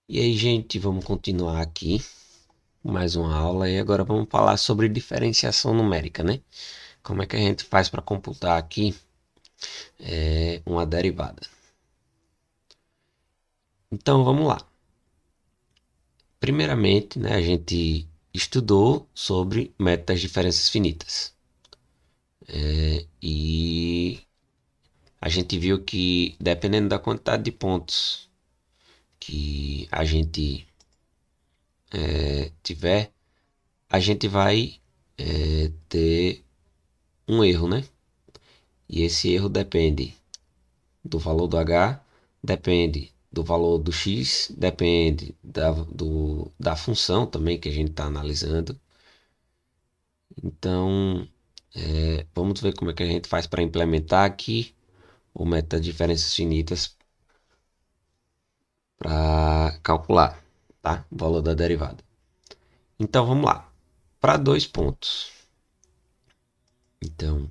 E aí, gente, vamos continuar aqui mais uma aula e agora vamos falar sobre diferenciação numérica, né? Como é que a gente faz para computar aqui uma derivada? Então, vamos lá. Primeiramente, né, a gente estudou sobre método das diferenças finitas. E a gente viu que dependendo da quantidade de pontos que a gente tiver, a gente vai ter um erro, né? E esse erro depende do valor do H, depende do valor do X, depende da função também que a gente está analisando. Então, vamos ver como é que a gente faz para implementar aqui o método de diferenças finitas para calcular, tá? O valor da derivada. Então, vamos lá. Para dois pontos. Então,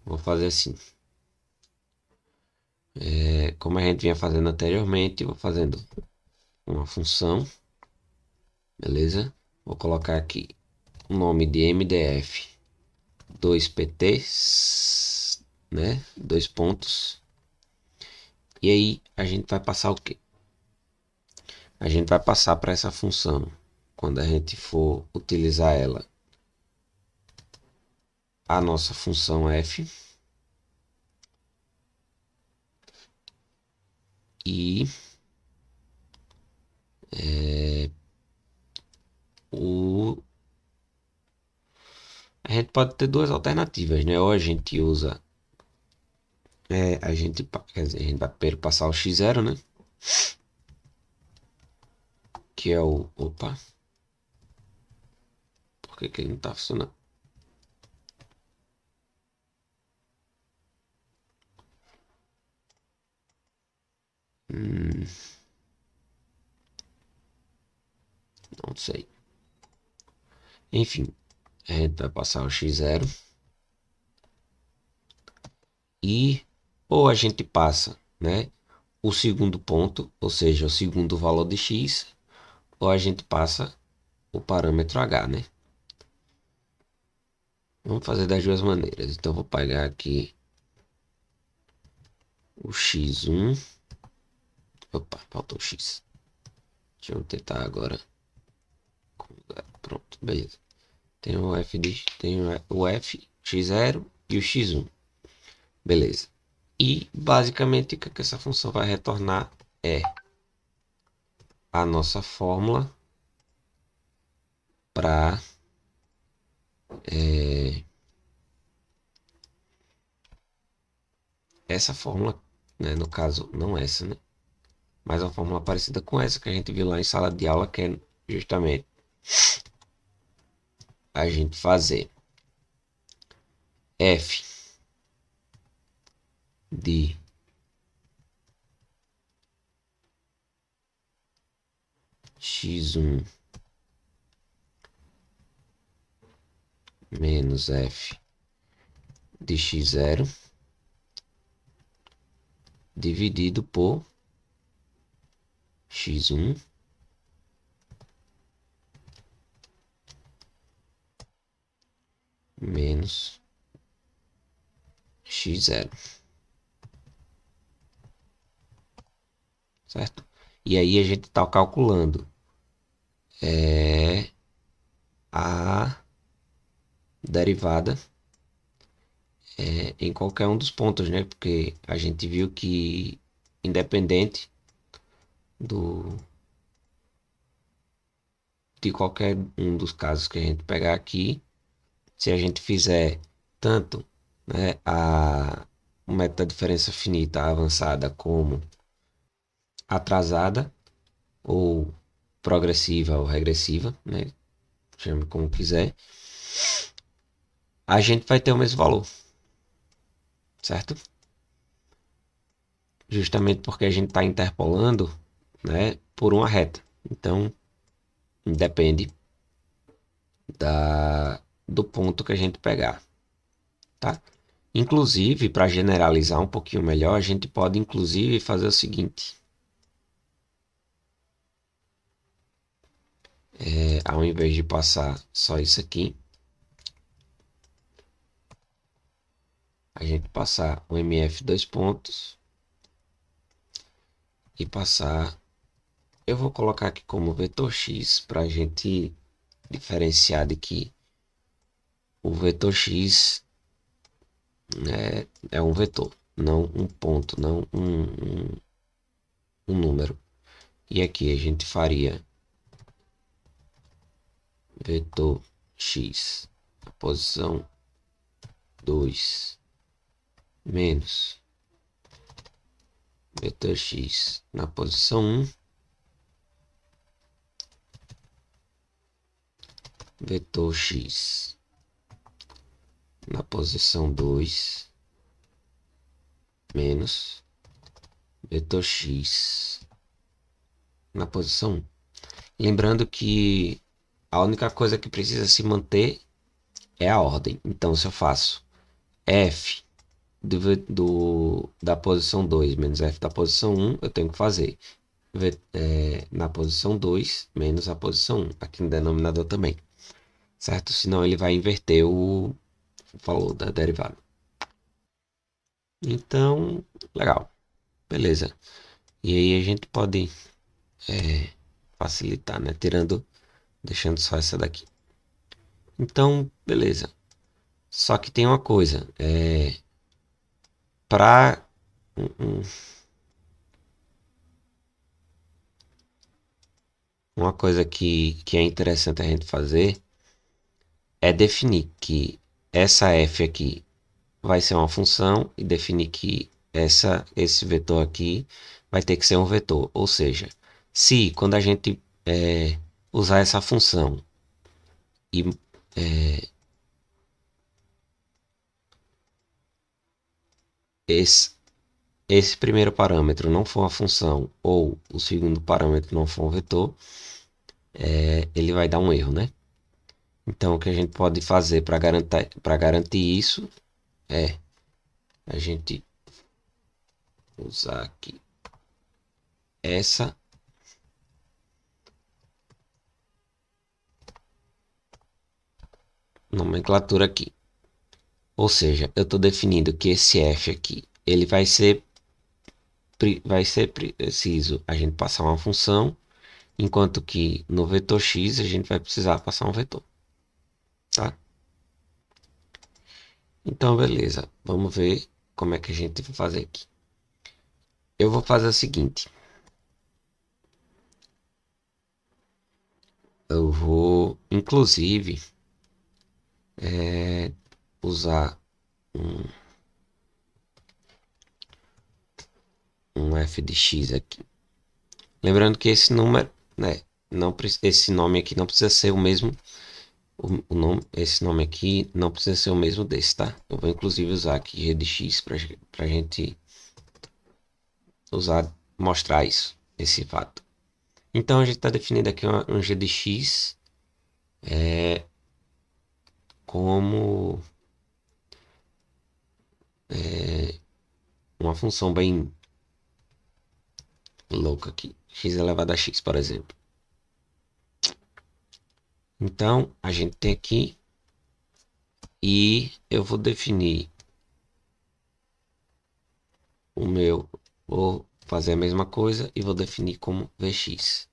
vou fazer assim. Como a gente vinha fazendo anteriormente, vou fazendo uma função, beleza? Vou colocar aqui o nome de MDF 2PT, né? Dois pontos. E aí a gente vai passar o quê? A gente vai passar para essa função, quando a gente for utilizar ela, a nossa função f e o a gente pode ter duas alternativas, né? Ou a gente usa quer dizer, a gente vai primeiro passar o x0, né? Que é opa, por que que ele não tá funcionando? Hum, não sei. Enfim, a gente vai passar o x0 e ou a gente passa, né, o segundo ponto, ou seja, o segundo valor de x, ou a gente passa o parâmetro h, né? Vamos fazer das duas maneiras. Então vou pegar aqui o x1. Opa, faltou o x. Deixa eu tentar agora. Pronto, beleza. Tem o f x0 e o x1. Beleza. E basicamente o que essa função vai retornar é a nossa fórmula para essa fórmula, né, no caso, não essa, né, mas uma fórmula parecida com essa que a gente viu lá em sala de aula, que é justamente a gente fazer f de x1 menos f de x0 dividido por x1 menos x0, certo? E aí a gente está calculando a derivada em qualquer um dos pontos, né? Porque a gente viu que independente do de qualquer um dos casos que a gente pegar aqui, se a gente fizer tanto, né, o método da diferença finita avançada como atrasada ou progressiva ou regressiva, né, chame como quiser, a gente vai ter o mesmo valor, certo? Justamente porque a gente está interpolando, né, por uma reta. Então, depende do ponto que a gente pegar, tá? Inclusive, para generalizar um pouquinho melhor, a gente pode inclusive fazer o seguinte. ao invés de passar só isso aqui, a gente passar o mf dois pontos e passar. Eu vou colocar aqui como vetor x para a gente diferenciar de que o vetor x é um vetor, não um ponto, não um número. E aqui a gente faria vetor x, a posição 2 menos vetor x na posição 1, vetor x na posição 2 menos vetor x na posição 1. Lembrando que a única coisa que precisa se manter é a ordem. Então, se eu faço f da posição 2 menos f da posição 1, eu tenho que fazer na posição 2 menos a posição 1, aqui no denominador também, certo? Senão ele vai inverter o valor da derivada. Então, legal, beleza. E aí a gente pode facilitar, né? Deixando só essa daqui. Então, beleza. Só que tem uma coisa, para uma coisa que é interessante a gente fazer é definir que essa f aqui vai ser uma função e definir que esse vetor aqui vai ter que ser um vetor. Ou seja, se quando a gente usar essa função e esse, esse primeiro parâmetro não for uma função ou o segundo parâmetro não for um vetor, ele vai dar um erro, né? Então, o que a gente pode fazer para garantir isso é a gente usar aqui essa nomenclatura aqui. Ou seja, eu estou definindo que esse f aqui, ele vai ser preciso a gente passar uma função, enquanto que no vetor x a gente vai precisar passar um vetor, tá? Então, beleza. Vamos ver como é que a gente vai fazer aqui. Eu vou fazer o seguinte. Eu vou, inclusive, usar um, um f de x aqui. Lembrando que esse número, né, esse nome aqui não precisa ser o mesmo. Esse nome aqui não precisa ser o mesmo desse, tá? Eu vou inclusive usar aqui g de x para a gente mostrar isso, esse fato. Então a gente está definindo aqui um g de x como uma função bem louca aqui, x elevado a x, por exemplo. Então a gente tem aqui e eu vou definir vou fazer a mesma coisa e vou definir como vx.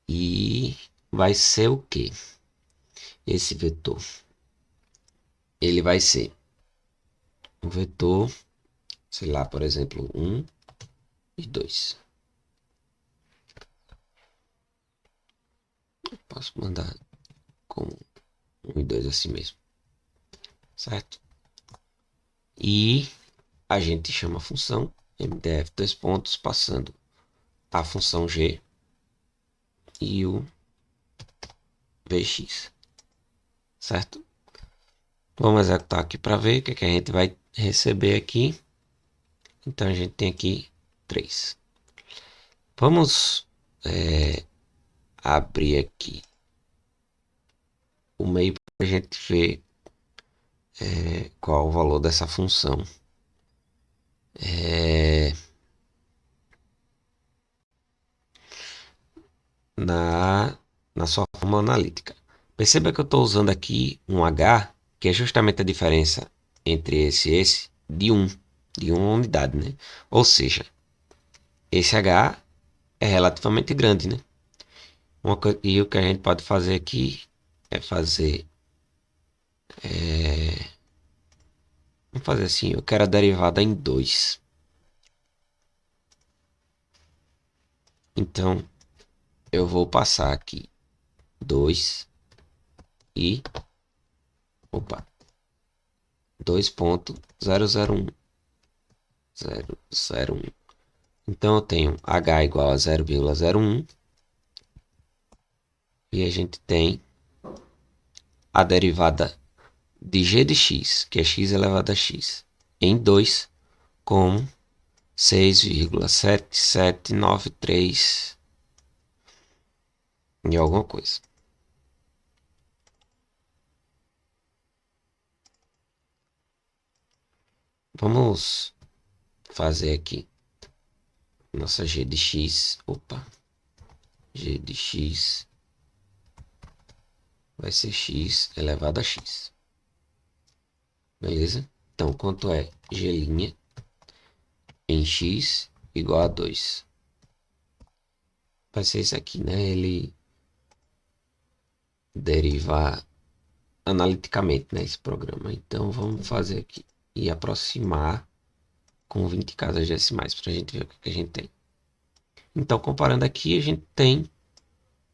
E vai ser o que? Esse vetor, ele vai ser um vetor, sei lá, por exemplo, 1 e 2. Posso mandar com 1 e 2 assim mesmo, certo? E a gente chama a função mdf dois pontos passando a função g e o vx, certo? Vamos executar aqui para ver o que a gente vai receber aqui. Então a gente tem aqui 3. Vamos abrir aqui o meio para a gente ver qual o valor dessa função. Na na sua fórmula analítica. Perceba que eu estou usando aqui um H, que é justamente a diferença entre esse e esse, de uma unidade, né? Ou seja, esse H é relativamente grande, né? E o que a gente pode fazer aqui é fazer... vamos fazer assim, eu quero a derivada em 2. Então, eu vou passar aqui 2 e... Opa! 2.001001. Então eu tenho h igual a 0,01 e a gente tem a derivada de g de x, que é x elevado a x, em 2 como 6,7793 e alguma coisa. Vamos fazer aqui nossa g de x. Opa, g de x vai ser x elevado a x. Beleza? Então, quanto é g' em x igual a 2? Vai ser isso aqui, né? Ele derivar analiticamente, né, esse programa. Então, vamos fazer aqui e aproximar com 20 casas decimais para a gente ver o que a gente tem. Então, comparando aqui, a gente tem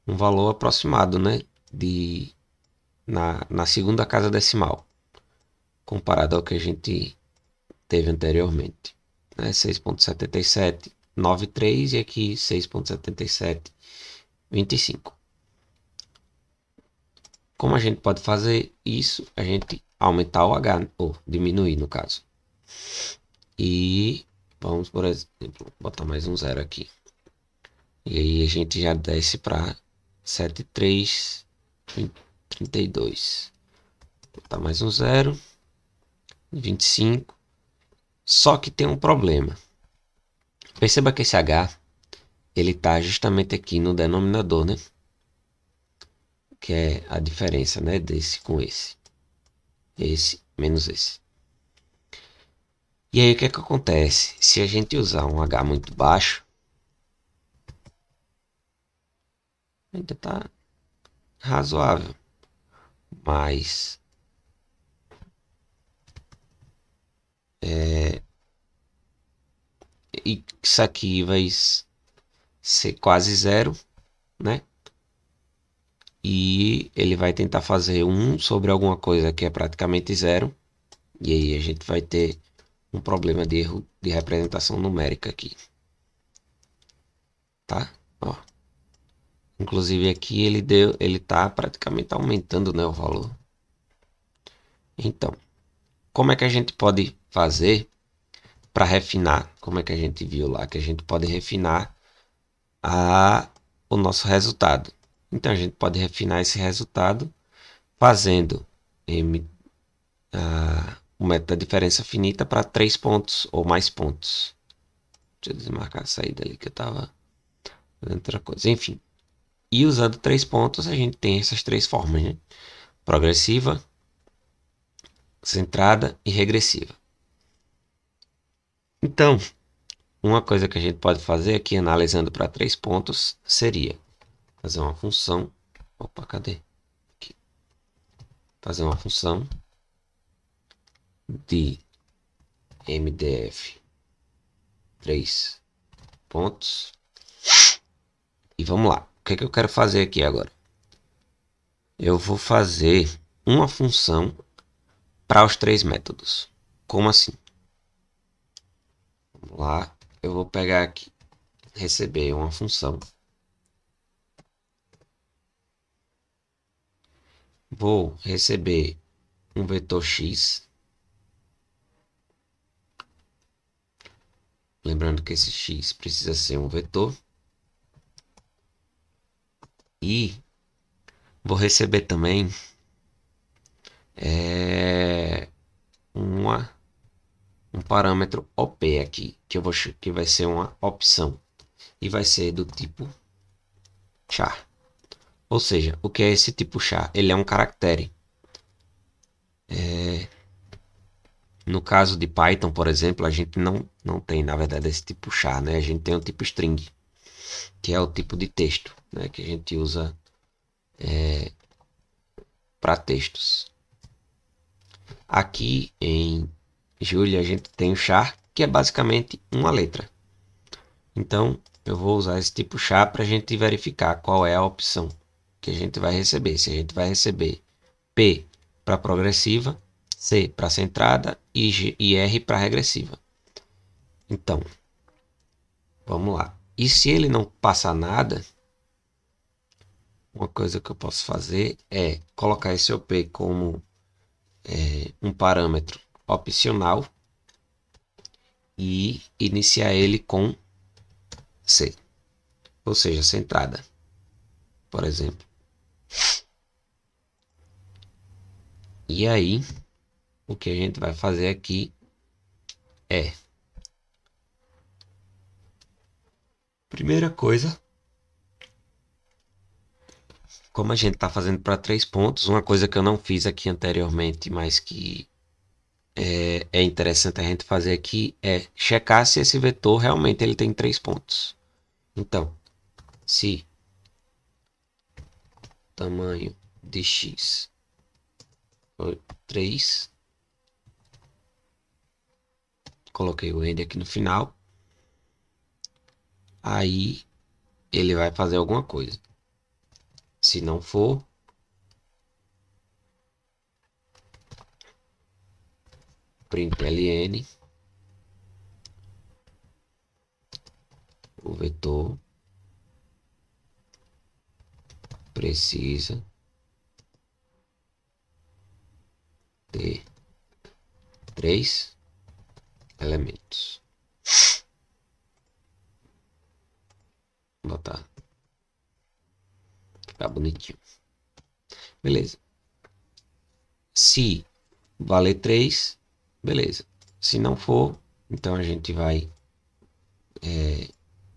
um valor aproximado, né, na segunda casa decimal, comparado ao que a gente teve anteriormente, né, 6,7793 e aqui 6,7725. Como a gente pode fazer isso? A gente aumentar o H, ou diminuir no caso. E vamos, por exemplo, botar mais um zero aqui. E aí a gente já desce para 7,332. Botar mais um zero. 25. Só que tem um problema. Perceba que esse H, ele está justamente aqui no denominador, né? Que é a diferença, né, desse com esse. Esse menos esse. E aí o que é que acontece? Se a gente usar um H muito baixo, ainda está razoável. Mas isso aqui vai ser quase zero, né? E ele vai tentar fazer 1 sobre alguma coisa que é praticamente zero. E aí a gente vai ter um problema de erro de representação numérica aqui. Tá? Ó. Inclusive aqui ele tá praticamente aumentando, né, o valor. Então, como é que a gente pode fazer para refinar? Como é que a gente viu lá que a gente pode refinar o nosso resultado? Então a gente pode refinar esse resultado fazendo o método da diferença finita para 3 pontos ou mais pontos. Deixa eu desmarcar a saída ali que eu estava fazendo outra coisa. Enfim, e usando 3 pontos a gente tem essas 3 formas, né? Progressiva, centrada e regressiva. Então, uma coisa que a gente pode fazer aqui, analisando para 3 pontos, seria fazer uma função. Opa, cadê? Aqui. Fazer uma função de MDF 3 pontos. E vamos lá. O que é que eu quero fazer aqui agora? Eu vou fazer uma função para os 3 métodos. Como assim? Vamos lá. Eu vou pegar aqui, receber uma função. Vou receber um vetor x. Lembrando que esse x precisa ser um vetor. E vou receber também um parâmetro OP aqui, que vai ser uma opção. E vai ser do tipo char. Ou seja, o que é esse tipo char? Ele é um caractere. No caso de Python, por exemplo, a gente não tem, na verdade, esse tipo char, né? A gente tem o tipo string, que é o tipo de texto, né? Que a gente usa para textos. Aqui em Julia a gente tem o char, que é basicamente uma letra. Então, eu vou usar esse tipo char para a gente verificar qual é a opção que a gente vai receber. Se a gente vai receber P para progressiva, C para centrada e R para regressiva. Então, vamos lá. E se ele não passar nada, uma coisa que eu posso fazer é colocar esse OP como um parâmetro opcional e iniciar ele com C, ou seja, centrada, por exemplo. E aí, o que a gente vai fazer aqui é, primeira coisa, como a gente está fazendo para 3 pontos, uma coisa que eu não fiz aqui anteriormente, mas que é interessante a gente fazer aqui é checar se esse vetor realmente ele tem 3 pontos. Então, se tamanho de x for 3, coloquei o end aqui no final, aí ele vai fazer alguma coisa. Se não for, println o vetor precisa ter 3 elementos. Vou botar, ficar bonitinho. Beleza. Se valer 3, beleza. Se não for, então a gente vai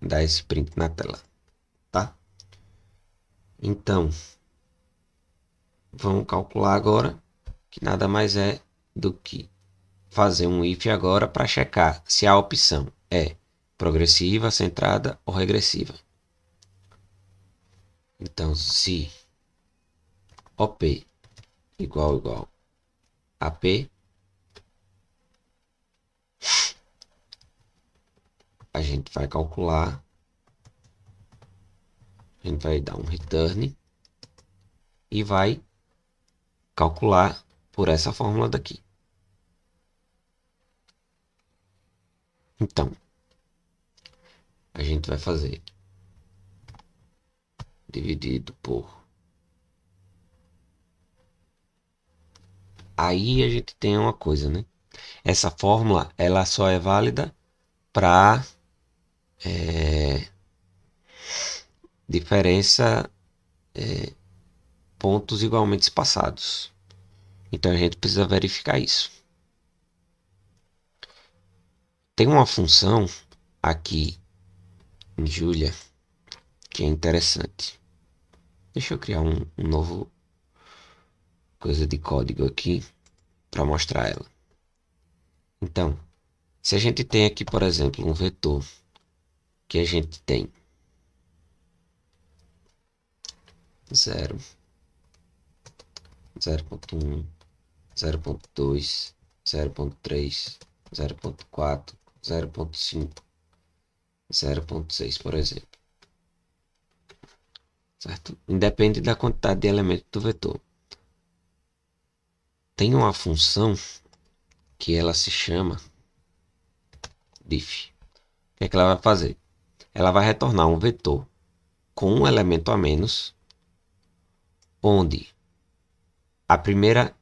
dar esse print na tela, tá? Então, vamos calcular agora, que nada mais é do que fazer um if agora para checar se a opção é progressiva, centrada ou regressiva. Então, se OP igual a P, a gente vai calcular, a gente vai dar um return e vai calcular por essa fórmula daqui. Então, a gente vai fazer dividido por. Aí a gente tem uma coisa, né? Essa fórmula ela só é válida para diferença pontos igualmente espaçados. Então a gente precisa verificar isso. Tem uma função aqui em Julia que é interessante. Deixa eu criar um novo coisa de código aqui para mostrar ela. Então, se a gente tem aqui, por exemplo, um vetor que a gente tem 0, 0.1, 0.2, 0.3, 0.4, 0.5, 0.6, por exemplo. Certo? Independe da quantidade de elementos do vetor. Tem uma função que ela se chama diff. O que é que ela vai fazer? Ela vai retornar um vetor com um elemento a menos, onde a primeira,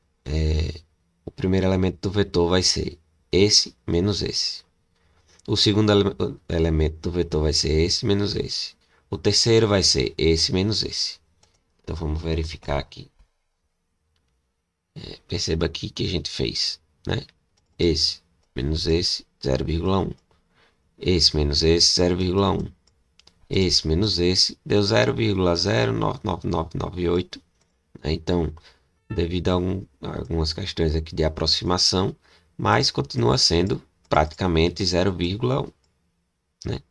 o primeiro elemento do vetor vai ser esse menos esse. O segundo elemento do vetor vai ser esse menos esse. O terceiro vai ser esse menos esse. Então vamos verificar aqui. Perceba aqui que a gente fez, né? Esse menos esse, 0,1. Esse menos esse, 0,1. esse menos esse, deu 0,09998, né? Então, devido a algumas questões aqui de aproximação, mas continua sendo praticamente 0,1, né?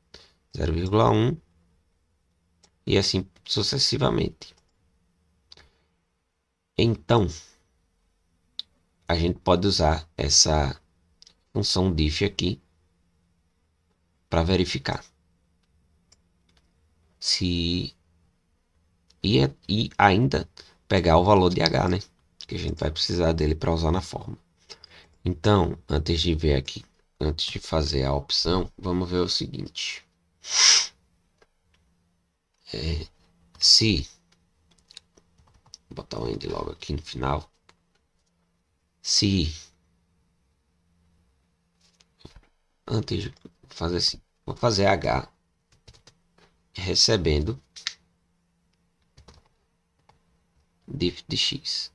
0,1 e assim sucessivamente. Então, a gente pode usar essa função diff aqui para verificar se e ainda pegar o valor de H, né? Que a gente vai precisar dele para usar na forma. Então, antes de ver aqui, antes de fazer a opção, vamos ver o seguinte. Se vou botar o end logo aqui no final. Se antes de fazer assim, vou fazer H recebendo diff de x.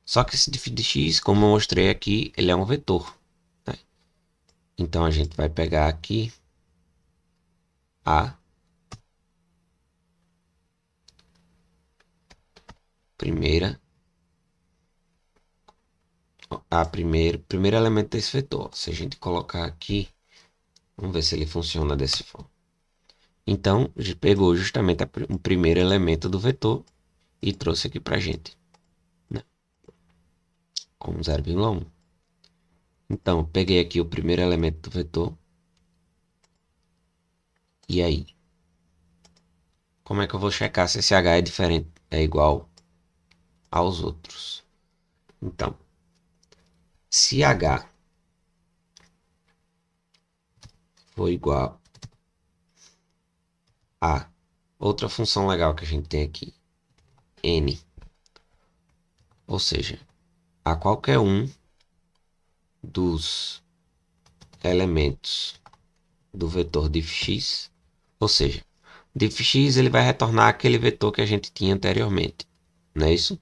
Só que esse diff de x, como eu mostrei aqui, ele é um vetor, né? Então a gente vai pegar aqui a primeira primeiro elemento desse vetor. Se a gente colocar aqui, vamos ver se ele funciona desse forma. Então, a gente pegou justamente o primeiro elemento do vetor e trouxe aqui para a gente, né? Com 0,1. Então, peguei aqui o primeiro elemento do vetor. E aí? Como é que eu vou checar se esse H é diferente, é igual aos outros? Então, se H for igual a outra função legal que a gente tem aqui, n, ou seja, a qualquer um dos elementos do vetor diff(x), ou seja, diff(x) ele vai retornar aquele vetor que a gente tinha anteriormente, não é isso?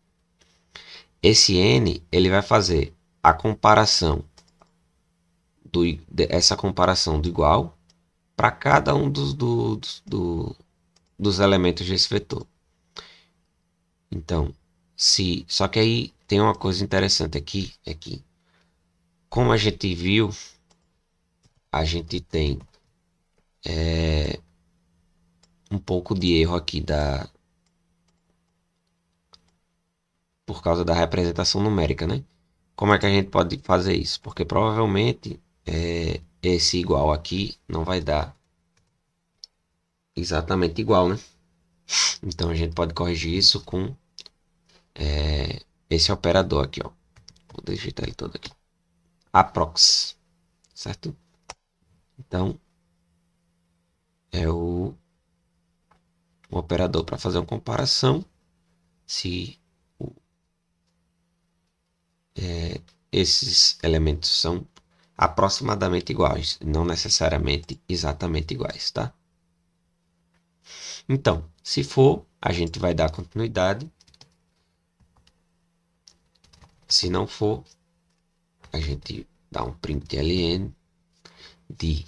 Esse n ele vai fazer a comparação essa comparação do igual para cada um dos elementos desse vetor. Então, só que aí tem uma coisa interessante aqui, é que como a gente viu, a gente tem um pouco de erro aqui por causa da representação numérica, né? Como é que a gente pode fazer isso? Porque provavelmente esse igual aqui não vai dar exatamente igual, né? Então a gente pode corrigir isso com esse operador aqui, ó. Vou digitar ele todo aqui. Aprox, certo? Então é um operador para fazer uma comparação se esses elementos são aproximadamente iguais, não necessariamente exatamente iguais, tá? Então, se for, a gente vai dar continuidade. Se não for, a gente dá um print ln de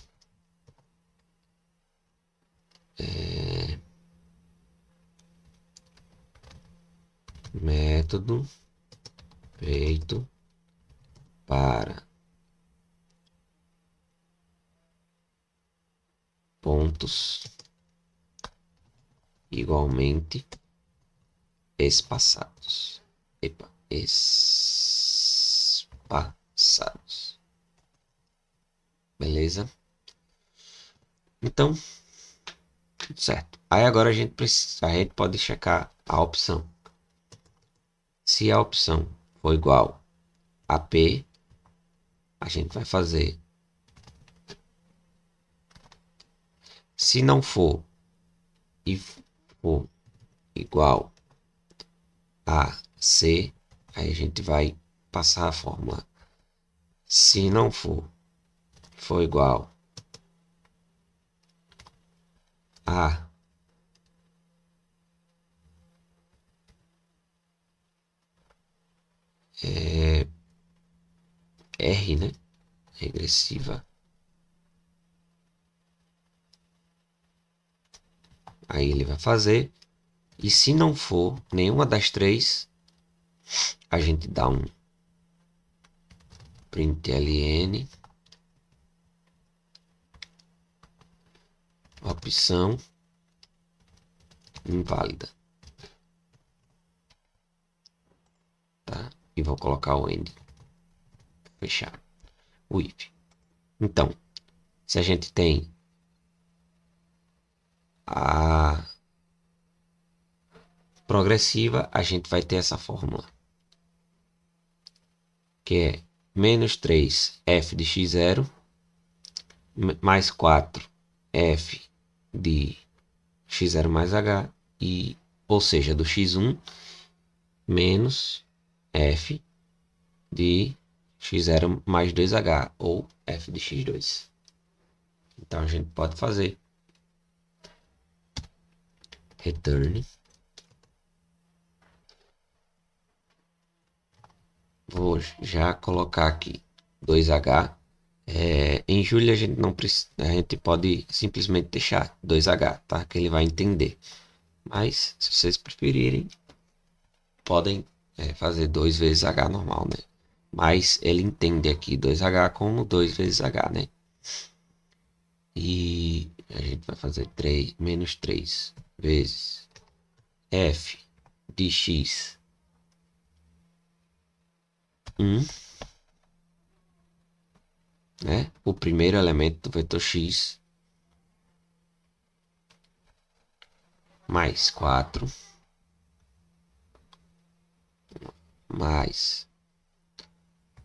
método feito para pontos igualmente espaçados. Epa, espaçados. Beleza? Então, tudo certo. Aí agora a gente pode checar a opção. Se a opção for igual a P, a gente vai fazer. Se não for e for igual a C, aí a gente vai passar a fórmula. Se não for igual a R, né? Regressiva Aí ele vai fazer. E se não for nenhuma das três, a gente dá um println opção inválida, tá? E vou colocar o end, fechar o if. Então, se a gente tem a progressiva, a gente vai ter essa fórmula, que é menos 3 f de x0 mais 4 f de x0 mais h, e, ou seja, do x1 menos f de x0 mais 2h, ou f de x2. Então a gente pode fazer return. Vou já colocar aqui 2h. Em Julia a gente não precisa, a gente pode simplesmente deixar 2h, tá? Que ele vai entender. Mas se vocês preferirem, podem fazer 2 vezes h normal, né? Mas ele entende aqui 2h como 2 vezes h, né? E a gente vai fazer 3 menos 3 vezes f de x 1, né? O primeiro elemento do vetor x, mais 4 mais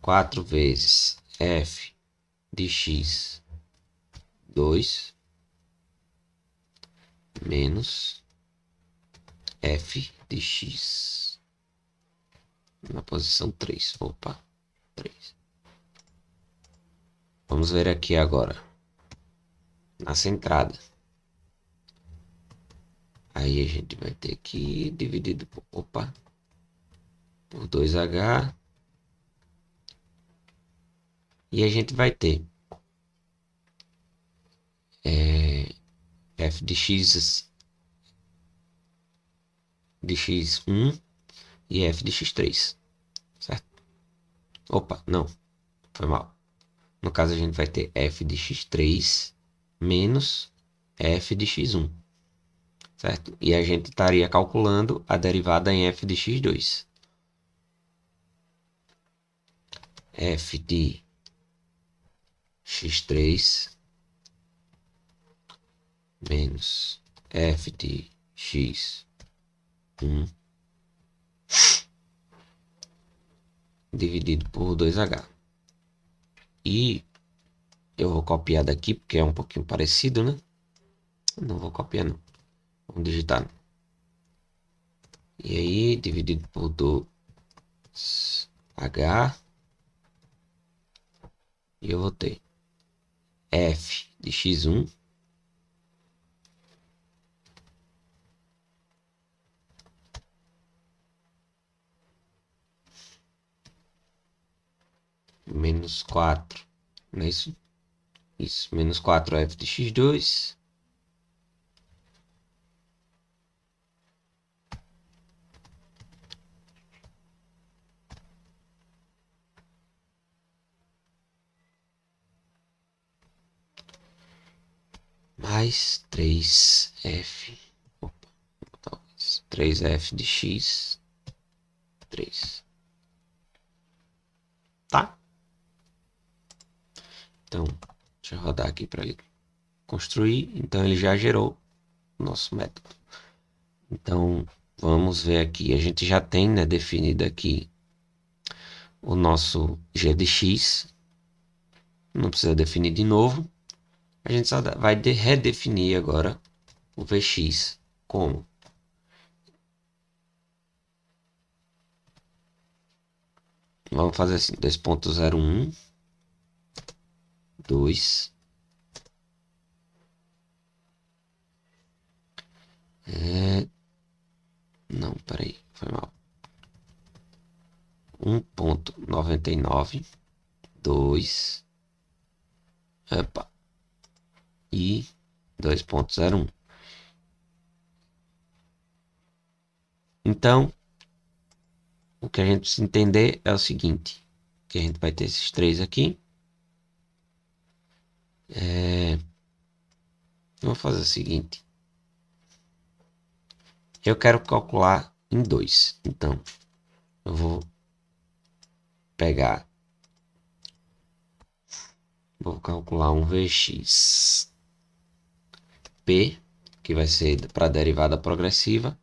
4 vezes f de x 2 menos f de x na posição 3. Opa, 3. Vamos ver aqui agora na centrada. Aí a gente vai ter que dividido por 2h. E a gente vai ter f de x1 e f de x3, certo? Opa, não, foi mal. No caso a gente vai ter f de x3 menos f de x1, certo? E a gente estaria calculando a derivada em f de x2. F de x3 menos f de x1 dividido por 2h. E eu vou copiar daqui porque é um pouquinho parecido, né? Não vou copiar não. Vamos digitar. E aí, dividido por 2h. E eu vou ter f de x1 menos 4, não é isso? Isso, menos 4f de x2 mais 3f, opa, 3f de x3, tá? Então, deixa eu rodar aqui para ele construir. Então, ele já gerou o nosso método. Então, vamos ver aqui. A gente já tem, né, definido aqui o nosso g de x. Não precisa definir de novo. A gente só vai redefinir agora o vx como vamos fazer assim, 2.01 2 não, peraí, foi mal. 1.99 2 epa, e 2.01. Então, o que a gente precisa entender é o seguinte, que a gente vai ter esses três aqui. Vamos fazer o seguinte. Eu quero calcular em 2. Então, eu vou pegar. Vou calcular um Vx P, que vai ser para a derivada progressiva.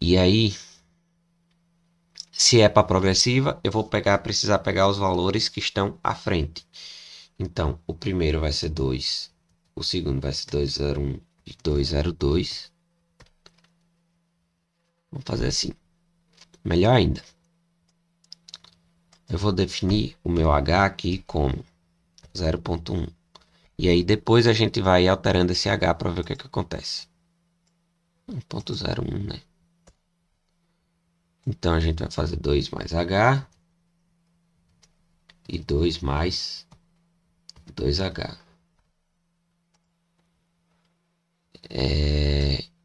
E aí, se é para progressiva, eu vou precisar pegar os valores que estão à frente. Então, o primeiro vai ser 2. O segundo vai ser 201 e 202. Vamos fazer assim. Melhor ainda. Eu vou definir o meu H aqui como 0.1. E aí depois a gente vai alterando esse H para ver o que acontece. 1.01, né? Então a gente vai fazer 2 mais H e 2 mais 2H.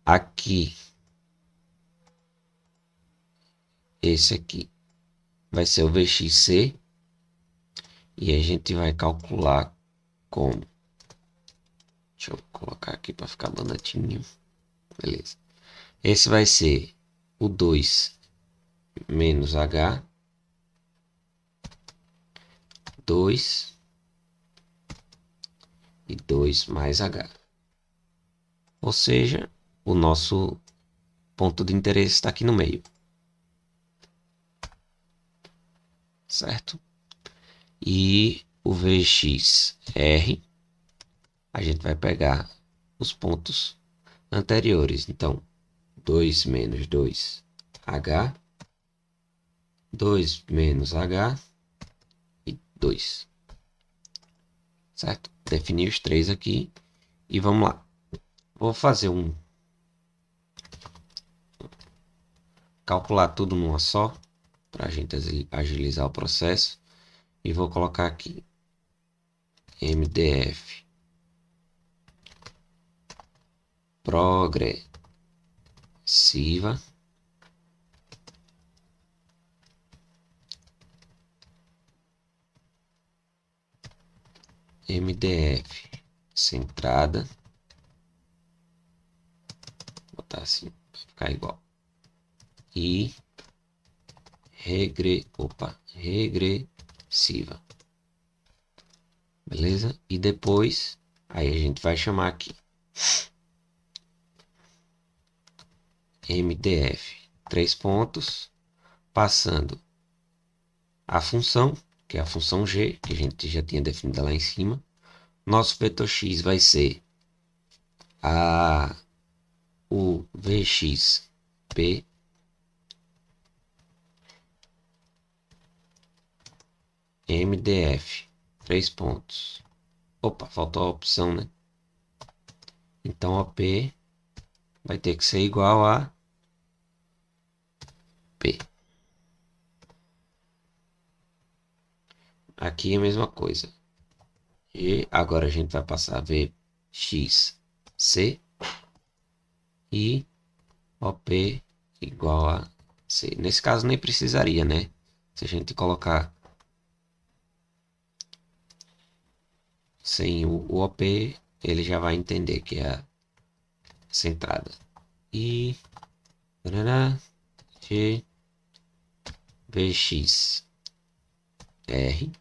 Aqui, esse aqui vai ser o VXC e a gente vai calcular como. Deixa eu colocar aqui para ficar bonitinho. Beleza. Esse vai ser o 2 menos H, 2 e 2 mais H. Ou seja, o nosso ponto de interesse está aqui no meio. Certo? E o VXR, a gente vai pegar os pontos anteriores. Então, 2 menos 2H, 2 menos H e 2. Certo? Defini os três aqui e vamos lá. Vou fazer calcular tudo numa só, para a gente agilizar o processo. E vou colocar aqui MDF progressiva MDF centrada, vou botar assim para ficar igual, e regressiva, beleza? E depois aí a gente vai chamar aqui MDF 3 pontos, passando a função, que é a função g, que a gente já tinha definido lá em cima. Nosso vetor x vai ser o VXP MDF 3 pontos. Opa, faltou a opção, né? Então OP vai ter que ser igual a P. Aqui é a mesma coisa. E agora a gente vai passar a ver XC e OP igual a C. Nesse caso nem precisaria, né? Se a gente colocar sem o OP, ele já vai entender que é a centrada. E G VX R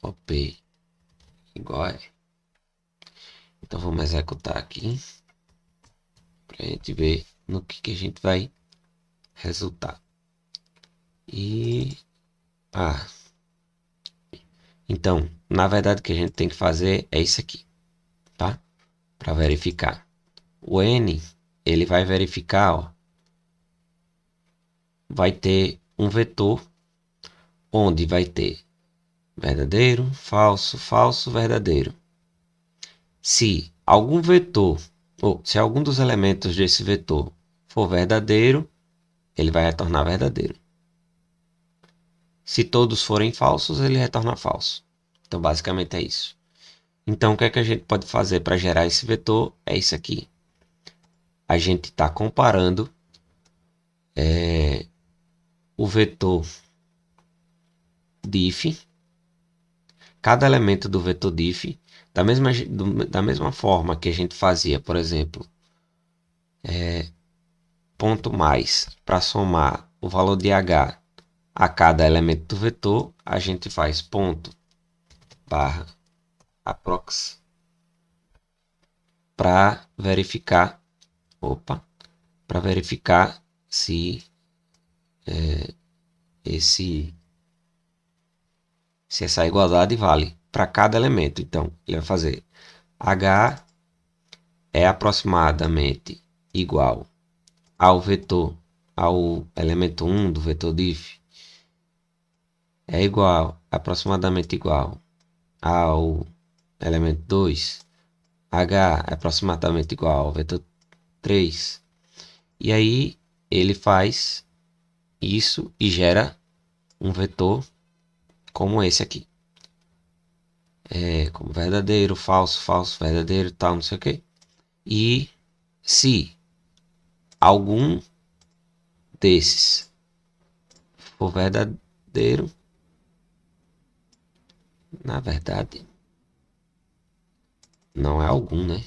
OP igual a R. Então vamos executar aqui para a gente ver no que a gente vai resultar. E então, na verdade o que a gente tem que fazer é isso aqui, tá? Para verificar. O N, ele vai verificar, ó, vai ter um vetor onde vai ter verdadeiro, falso, falso, verdadeiro. Se algum vetor, ou se algum dos elementos desse vetor for verdadeiro, ele vai retornar verdadeiro. Se todos forem falsos, ele retorna falso. Então, basicamente é isso. Então, o que é que a gente pode fazer para gerar esse vetor? É isso aqui. a gente está comparando o vetor diff, cada elemento do vetor diff, da mesma forma que a gente fazia, por exemplo, ponto mais para somar o valor de h a cada elemento do vetor, a gente faz ponto barra aprox para verificar, para verificar se esse se essa igualdade vale para cada elemento. Então, ele vai fazer h é aproximadamente igual ao vetor, ao elemento 1 do vetor diff, é igual, aproximadamente igual ao elemento 2, h é aproximadamente igual ao vetor 3. E aí ele faz isso e gera um vetor como esse aqui. Como verdadeiro, falso, falso, verdadeiro, tal, não sei o que. E se algum desses for verdadeiro, na verdade, não é algum, né?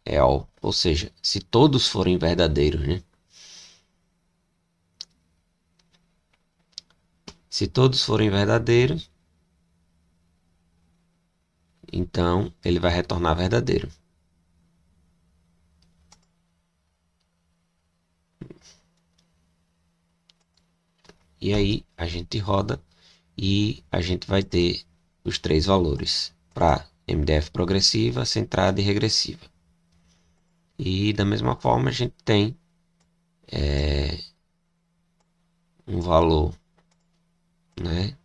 É all. Ou seja, se todos forem verdadeiros, né? Se todos forem verdadeiros, então ele vai retornar verdadeiro. E aí a gente roda e a gente vai ter os três valores para MDF progressiva, centrada e regressiva. E da mesma forma a gente tem um valor, né,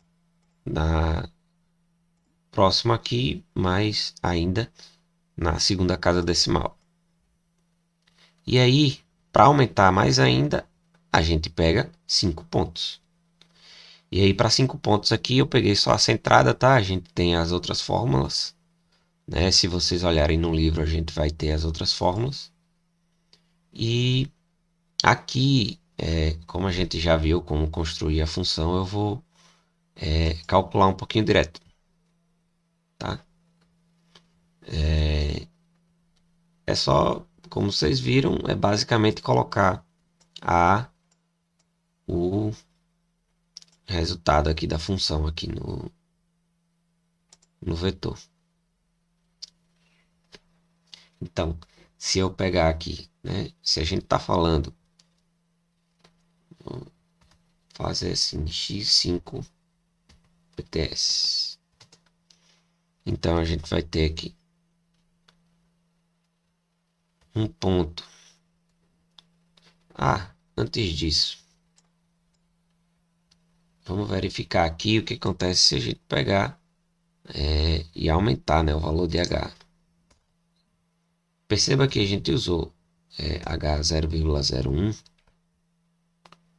na próxima aqui, mas ainda na segunda casa decimal. E aí, para aumentar mais ainda, a gente pega 5 pontos. E aí, para 5 pontos aqui, eu peguei só a centrada, tá? A gente tem as outras fórmulas, né? Se vocês olharem no livro, a gente vai ter as outras fórmulas. E aqui, como a gente já viu como construir a função, eu vou calcular um pouquinho direto, tá? É só, como vocês viram, é basicamente colocar o resultado aqui da função aqui no vetor. Então, se eu pegar aqui, né, se a gente está falando, vou fazer assim, x5 pts. Então, a gente vai ter aqui um ponto. Antes disso, vamos verificar aqui o que acontece se a gente pegar e aumentar, né, o valor de h. Perceba que a gente usou h 0,01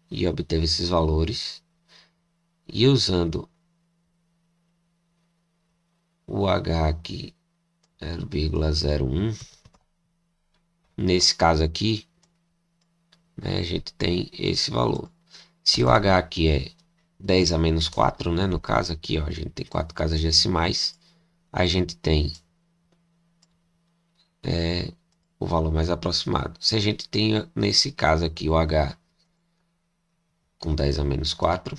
e obteve esses valores. E usando o h aqui 0,01, nesse caso aqui, né, a gente tem esse valor. Se o h aqui é 10 a menos 4, né, no caso aqui, ó, a gente tem 4 casas decimais, a gente tem o valor mais aproximado. Se a gente tem, nesse caso aqui, o h com 10 a menos 4,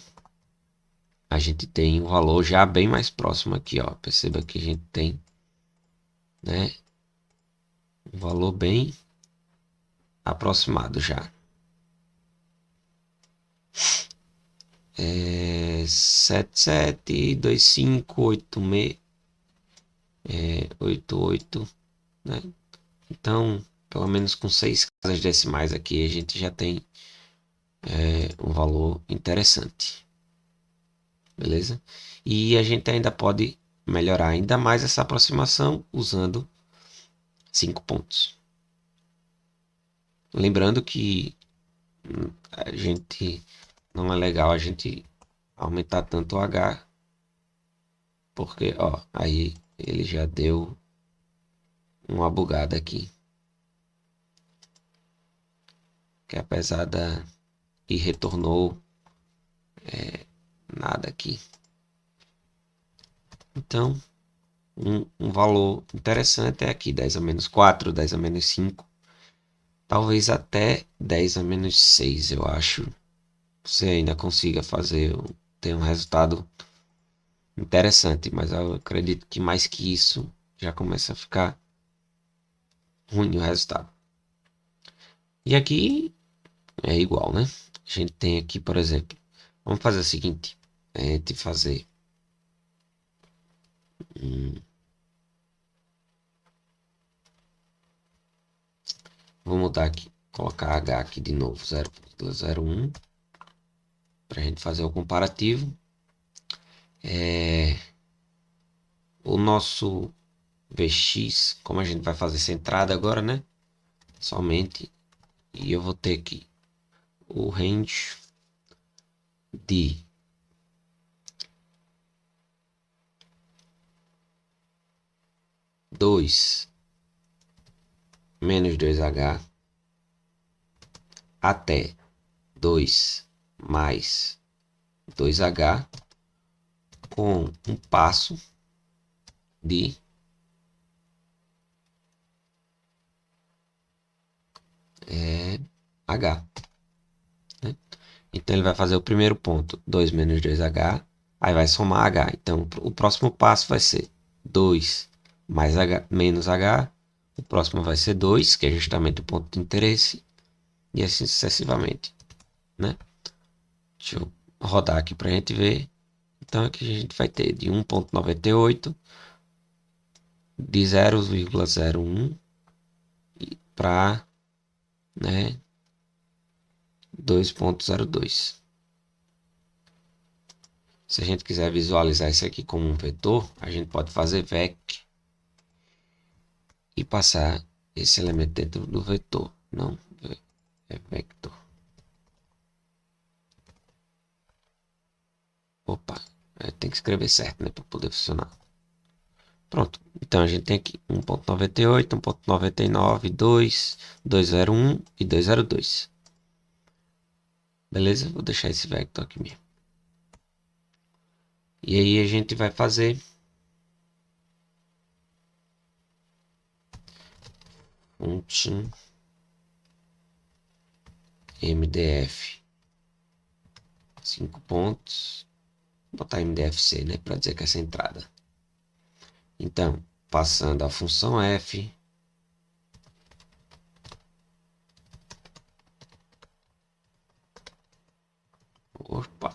a gente tem um valor já bem mais próximo aqui, ó. Perceba que a gente tem, né, um valor bem aproximado já. 77258688, né? Então, pelo menos com 6 casas decimais aqui, a gente já tem um valor interessante, beleza? E a gente ainda pode melhorar ainda mais essa aproximação usando 5 pontos. Lembrando que a gente não é legal a gente aumentar tanto o H, porque ó, aí ele já deu uma bugada aqui. que é pesada e retornou nada aqui. Então, um valor interessante é aqui, 10 a menos 4, 10 a menos 5, talvez até 10 a menos 6, eu acho. Você ainda consiga fazer, ter um resultado interessante, mas eu acredito que mais que isso já começa a ficar ruim o resultado. E aqui é igual, né? A gente tem aqui, por exemplo, vamos fazer o seguinte, a gente fazer vou mudar aqui, colocar H aqui de novo, 0,01, para a gente fazer o comparativo. O nosso Vx, como a gente vai fazer centrada agora, né? Somente, e eu vou ter aqui o range de dois menos 2H até 2 mais 2H com um passo de H. Né? Então ele vai fazer o primeiro ponto, 2 menos 2H, aí vai somar H. Então o próximo passo vai ser 2 mais H, menos H, o próximo vai ser 2, que é justamente o ponto de interesse, e assim sucessivamente. Né? Deixa eu rodar aqui para a gente ver. Então aqui a gente vai ter de 1,98 de 0,01 para, né, 2,02. Se a gente quiser visualizar isso aqui como um vetor, a gente pode fazer vec e passar esse elemento dentro do vetor. Não, é vector. Opa, tem que escrever certo, né, para poder funcionar. Pronto, então a gente tem aqui 1,98, 1,99, 2, 201 e 202. Beleza? Vou deixar esse vector aqui mesmo. E aí a gente vai fazer function mdf 5 pontos, vou botar mdfc, né, para dizer que é essa entrada. Então, passando a função f, opa,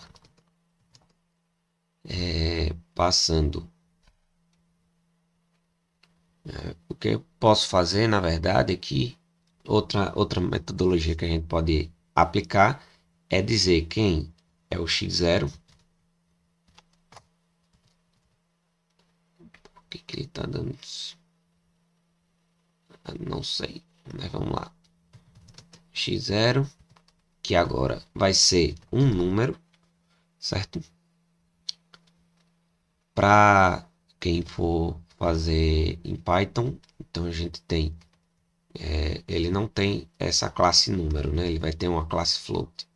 passando o que eu posso fazer, na verdade, é que outra metodologia que a gente pode aplicar é dizer quem é o x0. O que, que ele está dando? Não sei, mas vamos lá. X0, que agora vai ser um número, certo? Para quem for fazer em Python, então a gente tem, ele não tem essa classe número, né? Ele vai ter uma classe float,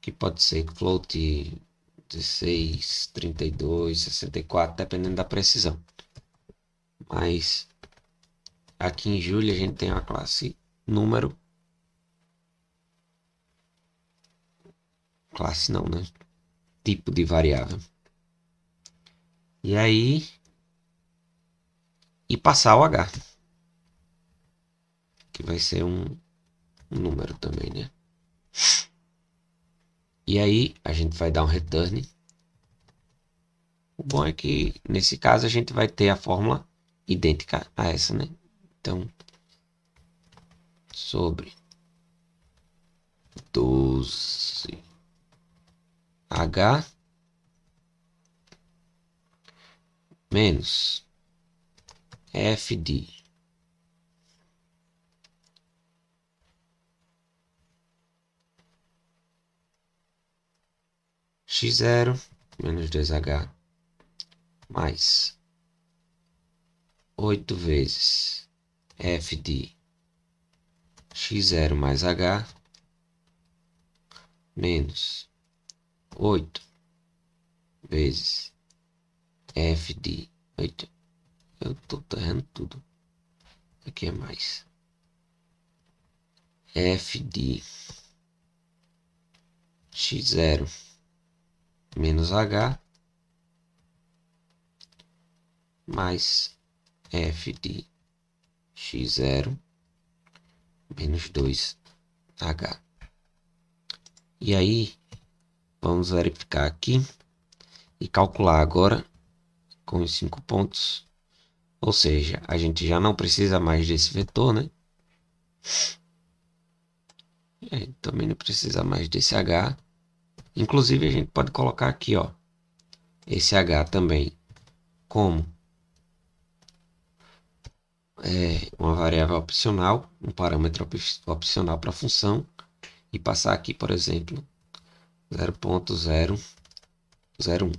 que pode ser float 16, 32, 64, dependendo da precisão. Mas aqui em Julia a gente tem a classe número, classe não, né? Tipo de variável. E aí, e passar o H, que vai ser um número também, né? E aí a gente vai dar um return. O bom é que nesse caso a gente vai ter a fórmula idêntica a essa, né? Então, sobre 12H menos F de x0 menos 2H mais 8 vezes F de x0 mais h menos 8 vezes f de 8. Eu tô errando tudo. Aqui é mais. F de x0 menos h mais f de x0 menos 2h. E aí, vamos verificar aqui e calcular agora com os 5 pontos. Ou seja, a gente já não precisa mais desse vetor, né? A gente também não precisa mais desse h. Inclusive, a gente pode colocar aqui, ó, esse h também como uma variável opcional, um parâmetro opcional para a função, e passar aqui, por exemplo, 0.001.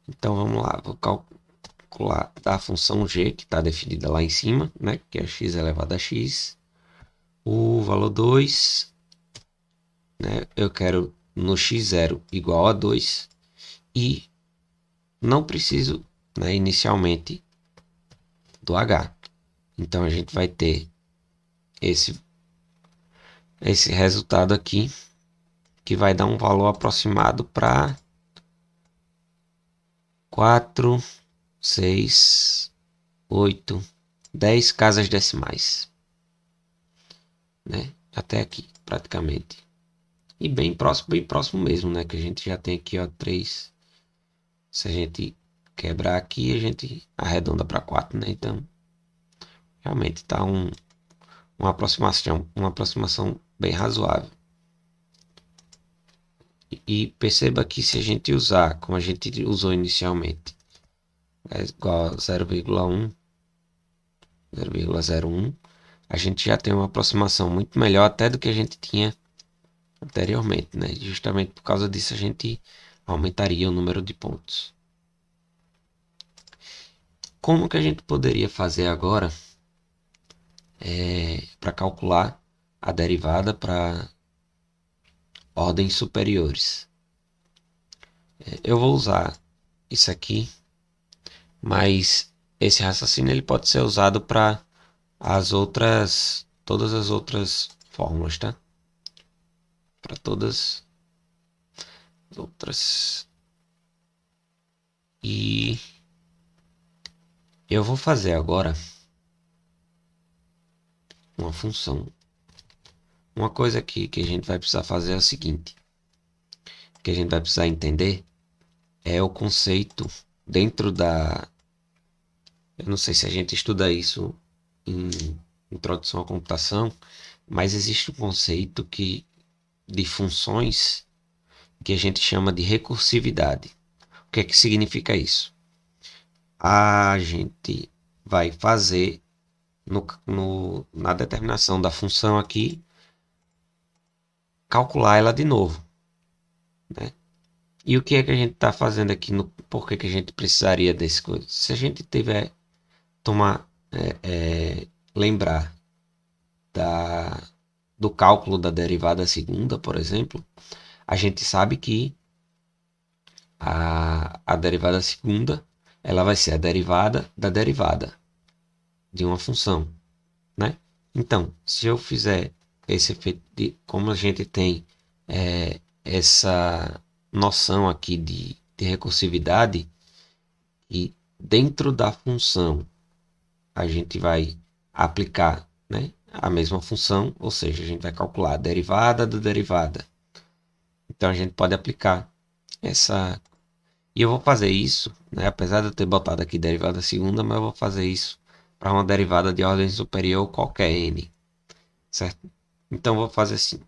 Então vamos lá, vou calcular da função g, que está definida lá em cima, né, que é x elevado a x, o valor 2, né, eu quero no x0 igual a 2, e não preciso, né, inicialmente do h. Então a gente vai ter esse resultado aqui, que vai dar um valor aproximado para 4, 6, 8, 10 casas decimais, né? Até aqui, praticamente. E bem próximo mesmo, né? Que a gente já tem aqui, ó, 3. Se a gente quebrar aqui, a gente arredonda para 4, né? Então, realmente está uma aproximação bem razoável. E perceba que se a gente usar, como a gente usou inicialmente, é igual a 0,1, 0,01, a gente já tem uma aproximação muito melhor até do que a gente tinha anteriormente, né? Justamente por causa disso a gente aumentaria o número de pontos. Como que a gente poderia fazer agora para calcular a derivada para ordens superiores? Eu vou usar isso aqui, mas esse raciocínio ele pode ser usado para todas as outras fórmulas, tá? Para todas as outras. E eu vou fazer agora uma função. Uma coisa que a gente vai precisar fazer é o seguinte, que a gente vai precisar entender é o conceito dentro da... Eu não sei se a gente estuda isso em introdução à computação, mas existe um conceito de funções que a gente chama de recursividade. O que é que significa isso? A gente vai fazer na determinação da função aqui, calcular ela de novo, né? E o que é que a gente está fazendo aqui? Por que a gente precisaria desse coisa? Se a gente tiver, lembrar do cálculo da derivada segunda, por exemplo, a gente sabe que a derivada segunda ela vai ser a derivada da derivada de uma função, né? Então, se eu fizer esse efeito como a gente tem essa noção aqui de recursividade, e dentro da função a gente vai aplicar, né, a mesma função, ou seja, a gente vai calcular a derivada da derivada. Então a gente pode aplicar essa. E eu vou fazer isso, né, apesar de eu ter botado aqui derivada segunda, mas eu vou fazer isso para uma derivada de ordem superior qualquer n, certo? Então eu vou fazer assim,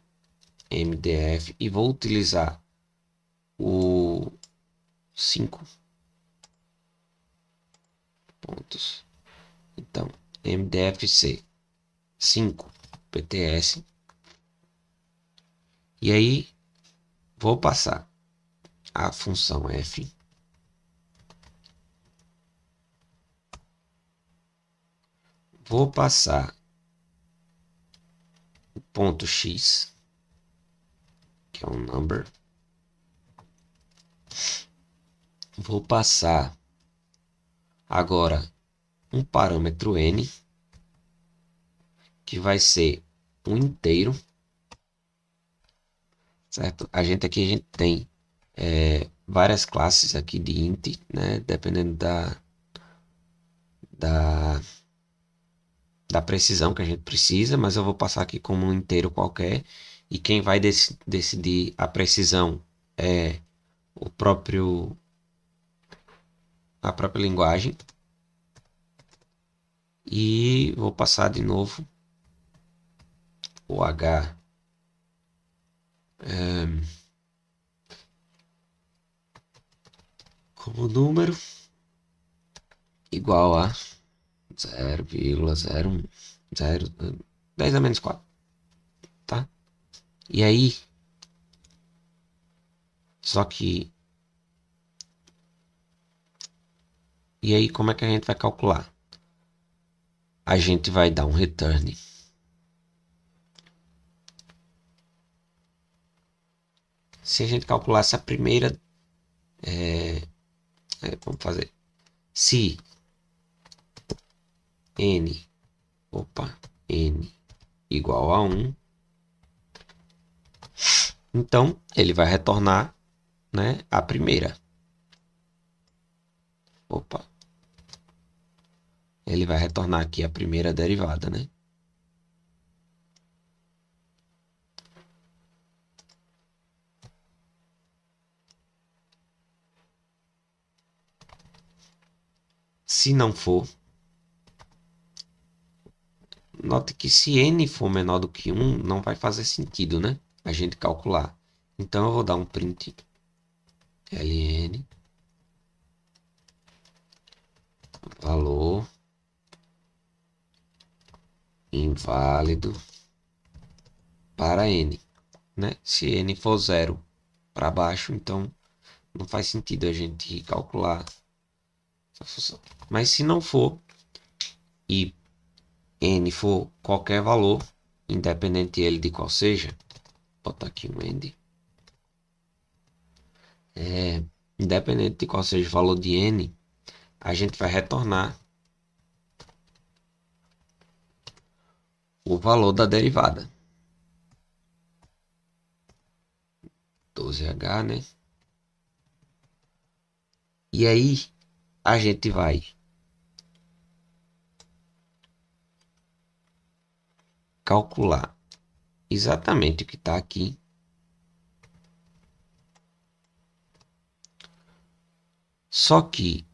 MDF, e vou utilizar o 5 pontos. Então, MDFC 5 PTS. E aí, vou passar a função f vou passar ponto x, que é um number. Vou passar agora um parâmetro n, que vai ser um inteiro, certo? A gente tem várias classes aqui de int, né? Dependendo da, da precisão que a gente precisa, mas eu vou passar aqui como um inteiro qualquer, e quem vai decidir a precisão é a própria linguagem. E vou passar de novo o h como número igual a 0,01 10 a menos 4, tá? E aí, só que e aí como é que a gente vai calcular? A gente vai dar um return se a gente calculasse a primeira vamos fazer se n igual a 1, então ele vai retornar, né, a primeira. Ele vai retornar aqui a primeira derivada, né? Se não for, note que se n for menor do que 1, não vai fazer sentido, né? A gente calcular. Então eu vou dar um print ln valor inválido para n, né? Se n for 0 para baixo, então não faz sentido a gente calcular essa função. Mas se não for e n for qualquer valor, independente ele de qual seja, vou botar aqui um end. Independente de qual seja o valor de n, a gente vai retornar o valor da derivada. 12h, né? E aí a gente vai calcular exatamente o que está aqui. Só que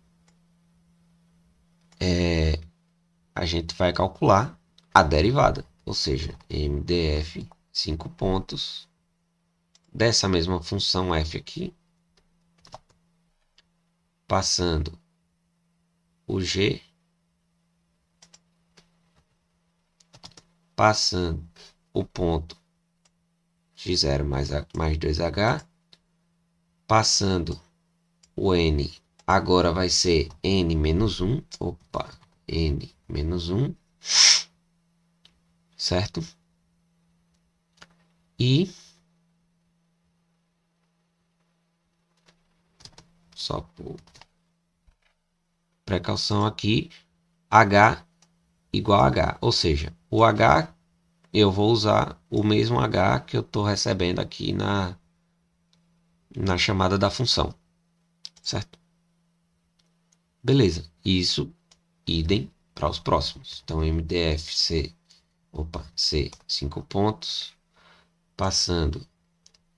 a gente vai calcular a derivada, ou seja, mdf 5 pontos dessa mesma função f aqui, passando o g, passando o ponto x0 mais 2h, passando o n, agora vai ser n menos 1, n menos 1, certo? E só por precaução aqui, h igual a h, ou seja, o h eu vou usar o mesmo h que eu estou recebendo aqui na chamada da função, certo? Beleza, isso idem para os próximos. Então mdf c 5 pontos, passando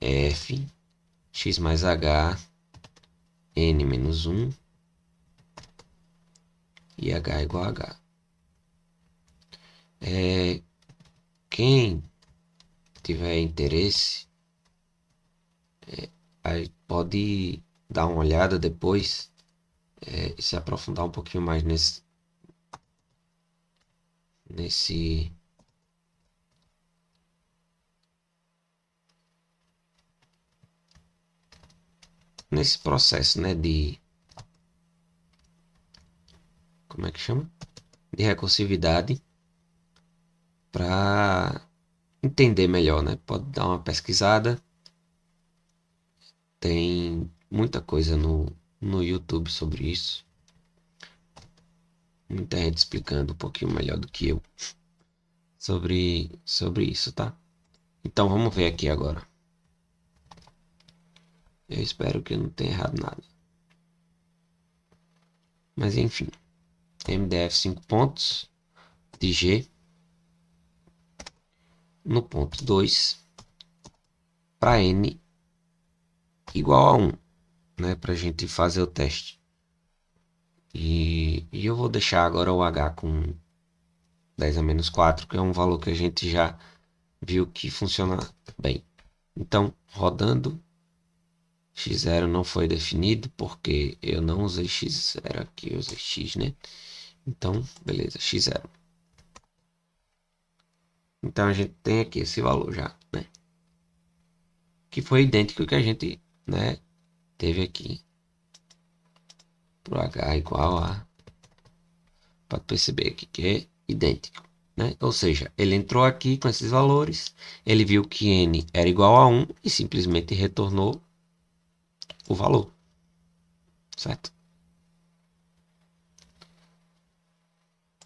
f x mais h n menos 1 e h igual a h. Quem tiver interesse, aí pode dar uma olhada depois e se aprofundar um pouquinho mais nesse nesse processo, né, de como é que chama? De recursividade para entender melhor, né? Pode dar uma pesquisada. Tem muita coisa no YouTube sobre isso. Muita gente explicando um pouquinho melhor do que eu sobre isso, tá? Então vamos ver aqui agora. Eu espero que eu não tenha errado nada. Mas enfim. MDF 5 pontos de G no ponto 2 para N igual a 1, né? Para a gente fazer o teste. E eu vou deixar agora o H com 10 a menos 4, que é um valor que a gente já viu que funciona bem. Então, rodando, x0 não foi definido porque eu não usei x0 aqui, eu usei x, né? Então, beleza, x0. Então a gente tem aqui esse valor já, né? Que foi idêntico ao que a gente, né, teve aqui. Pro h igual a... Pode perceber aqui que é idêntico, né? Ou seja, ele entrou aqui com esses valores, ele viu que n era igual a 1 e simplesmente retornou o valor, certo?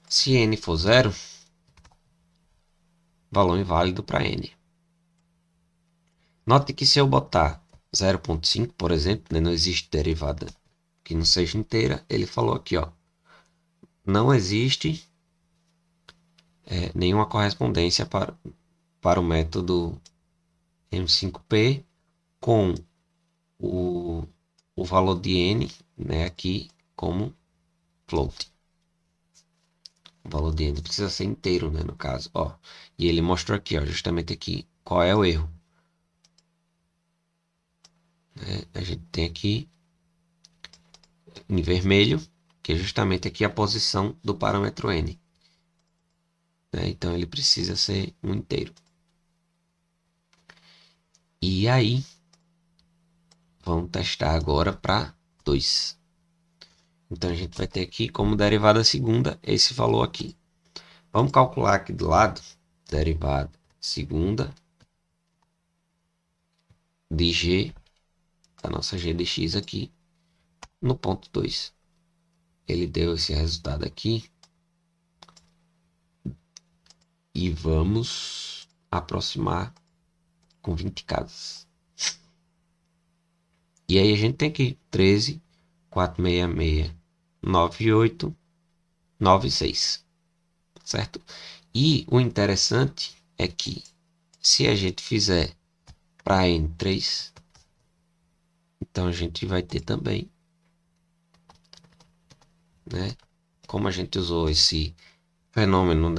Se n for 0, valor inválido para n. Note que se eu botar 0,5, por exemplo, né, não existe derivada que não seja inteira, ele falou aqui, ó, não existe nenhuma correspondência para o método M5P com o, o valor de n, né, aqui como float. O valor de n precisa ser inteiro, né, no caso, ó. E ele mostrou aqui, ó, justamente aqui, qual é o erro. A gente tem aqui em vermelho, que é justamente aqui a posição do parâmetro n. Então ele precisa ser um inteiro. E aí, vamos testar agora para 2. Então a gente vai ter aqui como derivada segunda esse valor aqui. Vamos calcular aqui do lado, derivada segunda de g, da nossa g de x aqui, no ponto 2. Ele deu esse resultado aqui. E vamos aproximar com 20 casas. E aí a gente tem aqui 13, 466, 98, 96, certo? E o interessante é que se a gente fizer para N3, então a gente vai ter também, né? Como a gente usou esse fenômeno,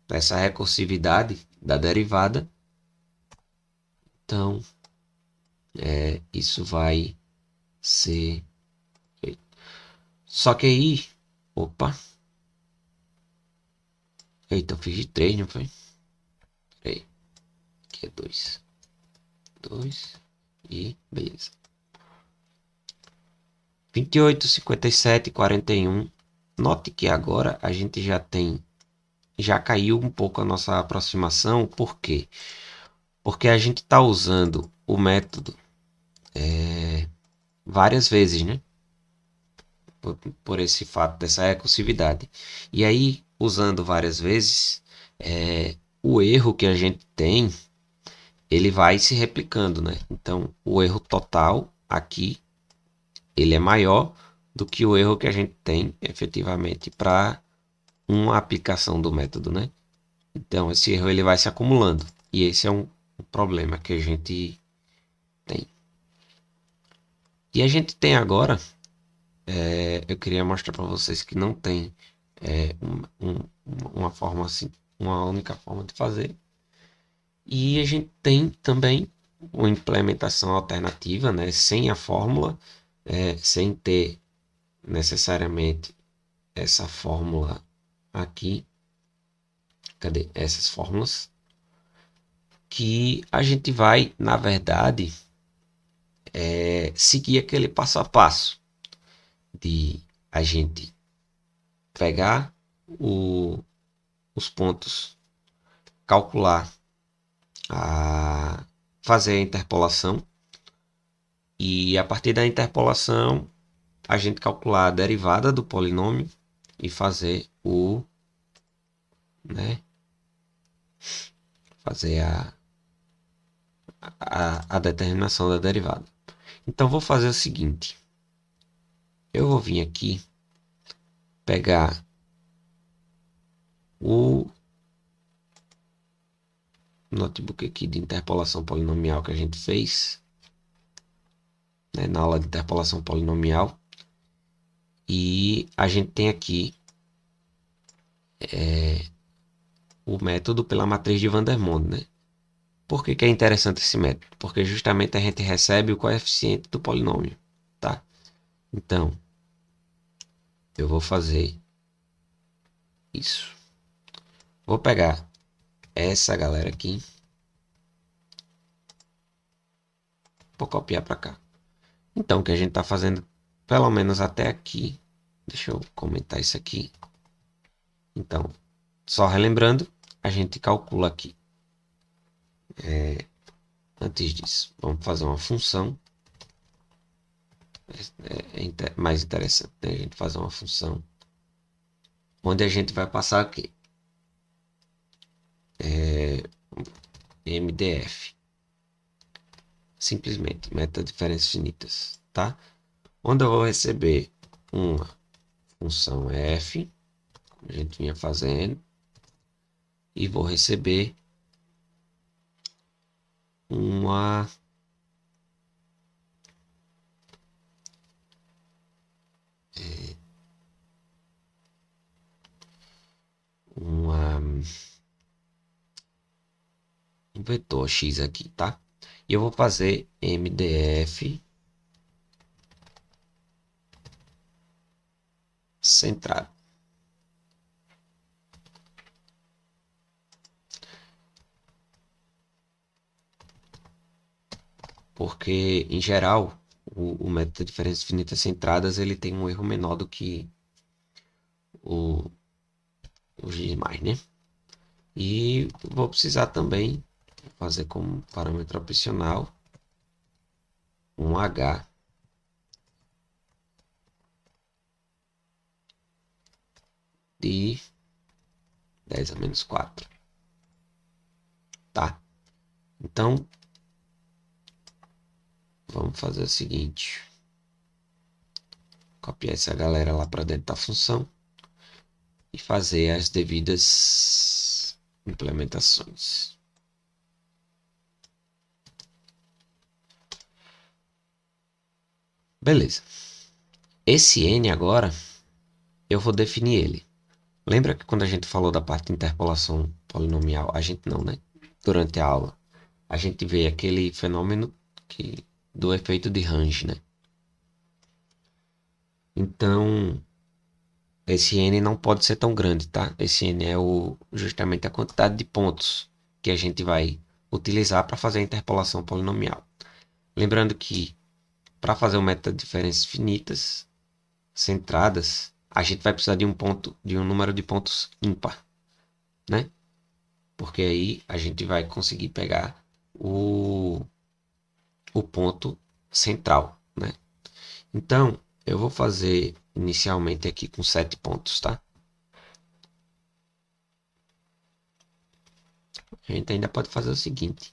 essa recursividade da derivada, então isso vai ser... Só que aí, opa, eita, eu fiz de 3, não foi? Peraí, aqui é 2. 2 e beleza. 28, 57, 41. Note que agora a gente já caiu um pouco a nossa aproximação. Por quê? Porque a gente está usando o método várias vezes, né? Por esse fato dessa recursividade. E aí, usando várias vezes, o erro que a gente tem, ele vai se replicando, né? Então, o erro total aqui, ele é maior do que o erro que a gente tem efetivamente para uma aplicação do método, né? Então, esse erro ele vai se acumulando. E esse é um problema que a gente tem. E a gente tem agora, eu queria mostrar para vocês que não tem uma forma assim, uma única forma de fazer. E a gente tem também uma implementação alternativa, né? Sem a fórmula, sem ter necessariamente essa fórmula aqui. Cadê essas fórmulas? Que a gente vai, na verdade, seguir aquele passo a passo de a gente pegar os pontos calcular, fazer a interpolação. E a partir da interpolação, a gente calcular a derivada do polinômio e fazer fazer a determinação da derivada. Então, vou fazer o seguinte. Eu vou vir aqui, pegar o notebook aqui de interpolação polinomial que a gente fez, né, na aula de interpolação polinomial. E a gente tem aqui o método pela matriz de Vandermonde, né? Por que é interessante esse método? Porque justamente a gente recebe o coeficiente do polinômio, tá? Então, eu vou fazer isso. Vou pegar essa galera aqui. Vou copiar para cá. Então, o que a gente está fazendo, pelo menos até aqui. Deixa eu comentar isso aqui. Então, só relembrando, a gente calcula aqui. Antes disso, vamos fazer uma função. Mais interessante, né? A gente fazer uma função onde a gente vai passar aqui. MDF. Simplesmente, meta diferenças finitas, tá? Onde eu vou receber uma função f, como a gente vinha fazendo, e vou receber uma um vetor x aqui, tá? E eu vou fazer MDF centrado. Porque, em geral, o método de diferenças finitas centradas ele tem um erro menor do que os demais, né? E vou precisar também fazer como parâmetro opcional um h de 10 a menos 4, tá? Então, vamos fazer o seguinte. Copiar essa galera lá para dentro da função e fazer as devidas implementações. Beleza. Esse n agora, eu vou definir ele. Lembra que quando a gente falou da parte de interpolação polinomial, a gente não, né? Durante a aula, a gente vê aquele fenômeno do efeito de Range, né? Então, esse n não pode ser tão grande, tá? Esse n é justamente a quantidade de pontos que a gente vai utilizar para fazer a interpolação polinomial. Lembrando que para fazer um método de diferenças finitas centradas, a gente vai precisar de um número de pontos ímpar, né? Porque aí a gente vai conseguir pegar o ponto central, né? Então, eu vou fazer inicialmente aqui com 7 pontos, tá? A gente ainda pode fazer o seguinte.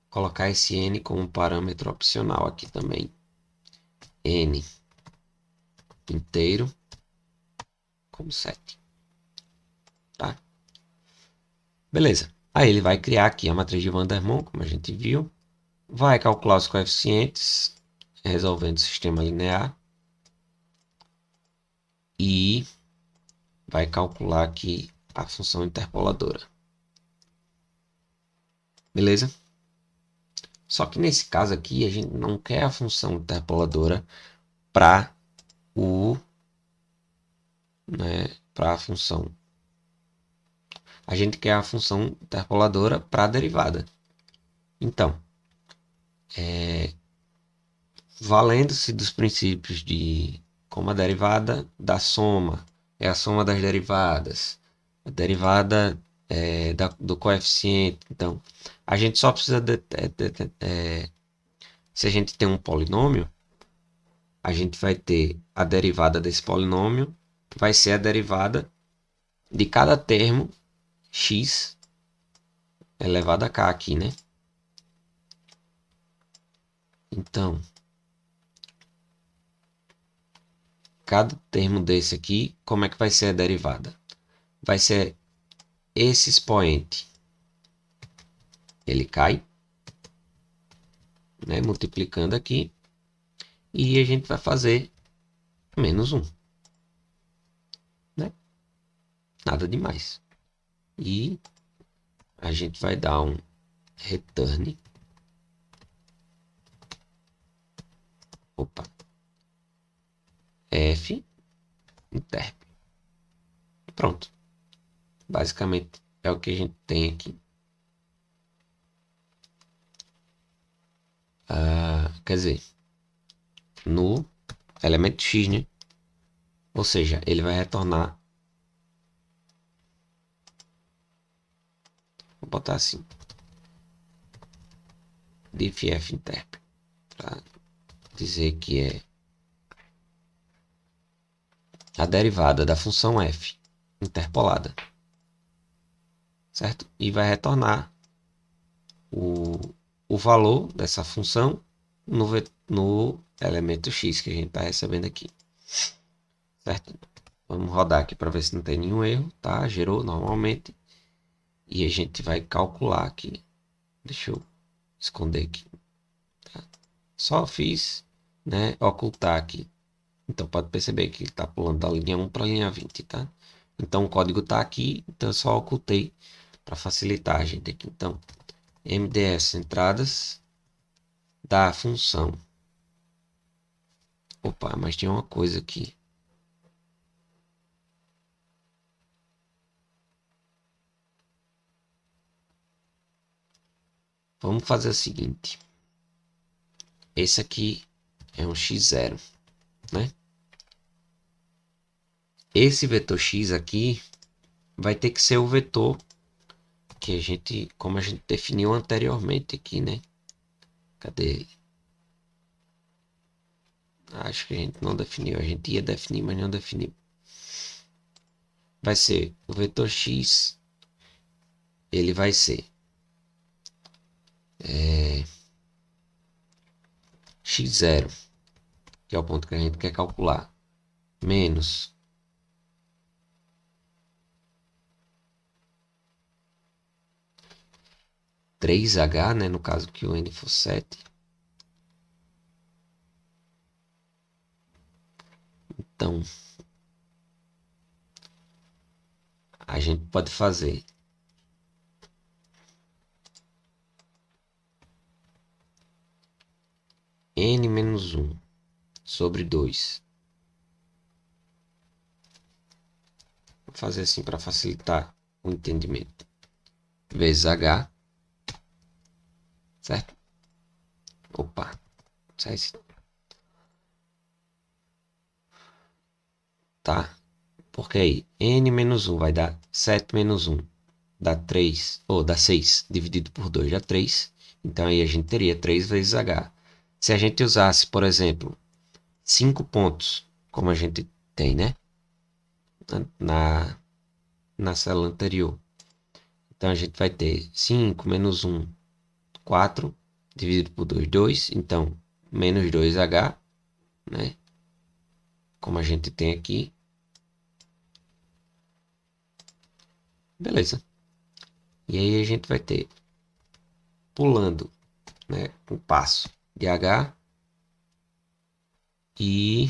Colocar esse n como parâmetro opcional aqui também. N inteiro como 7. Tá? Beleza. Aí ele vai criar aqui a matriz de Vandermonde, como a gente viu. Vai calcular os coeficientes, resolvendo o sistema linear. E vai calcular aqui a função interpoladora. Beleza? Só que nesse caso aqui, a gente não quer a função interpoladora para para a função. A gente quer a função interpoladora para a derivada. Então, valendo-se dos princípios de como a derivada da soma é a soma das derivadas, a derivada do coeficiente. Então, a gente só precisa se a gente tem um polinômio, a gente vai ter a derivada desse polinômio, vai ser a derivada de cada termo x elevado a k aqui, né? Então, cada termo desse aqui, como é que vai ser a derivada? Vai ser esse expoente, ele cai, né? Multiplicando aqui, e a gente vai fazer menos 1, né? Nada demais. E a gente vai dar um return. Opa. F interp. Pronto. Basicamente é o que a gente tem aqui. Quer dizer, no elemento x, né? Ou seja, ele vai retornar. Vou botar assim. Diff f interp. Para dizer que é a derivada da função f interpolada. Certo? E vai retornar o valor dessa função no elemento x que a gente está recebendo aqui. Certo? Vamos rodar aqui para ver se não tem nenhum erro. Tá? Gerou normalmente. E a gente vai calcular aqui. Deixa eu esconder aqui. Tá? Só fiz, né, ocultar aqui. Então pode perceber que ele está pulando da linha 1 para a linha 20, tá? Então o código está aqui, então eu só ocultei para facilitar a gente aqui. Então, MDS entradas da função. Opa, mas tem uma coisa aqui. Vamos fazer o seguinte. Esse aqui é um x0, né? Esse vetor x aqui vai ter que ser o vetor que a gente, como a gente definiu anteriormente aqui, né? Cadê ele? Acho que a gente não definiu. A gente ia definir, mas não definiu. Vai ser o vetor x. Ele vai ser x0, que é o ponto que a gente quer calcular, menos 3h, né? No caso que o n for 7. Então, a gente pode fazer n menos 1 sobre 2. Vou fazer assim para facilitar o entendimento. Vezes h, certo? Opa, sai esse. Tá? Porque aí, n menos 1 vai dar 7 menos 1. Dá 3, ou dá 6, dividido por 2 dá 3. Então aí a gente teria 3 vezes h. Se a gente usasse, por exemplo, 5 pontos, como a gente tem, né? Na célula anterior. Então a gente vai ter 5 menos 1, 4, dividido por 2, 2. Então, menos 2h, né? Como a gente tem aqui. Beleza. E aí a gente vai ter, pulando, né, um passo de h e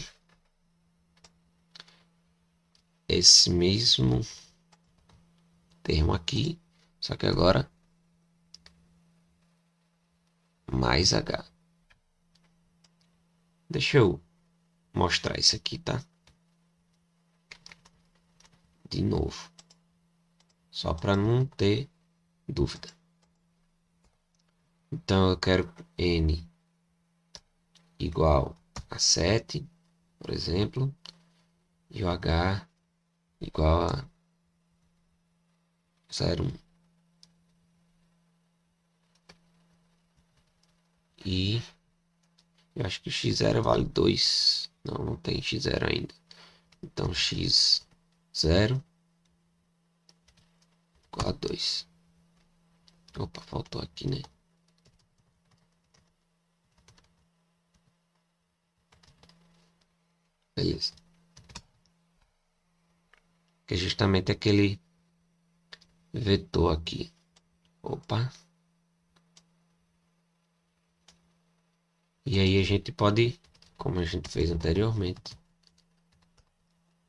esse mesmo termo aqui, só que agora mais h. Deixa eu mostrar isso aqui, tá? De novo, só para não ter dúvida. Então eu quero n igual a 7, por exemplo, e o h igual a 0, 1. E eu acho que x0 vale 2. Não, não tem x0 ainda. Então x0 igual a 2. Opa, faltou aqui, né? Beleza. Que é justamente aquele vetor aqui. Opa. E aí a gente pode, como a gente fez anteriormente,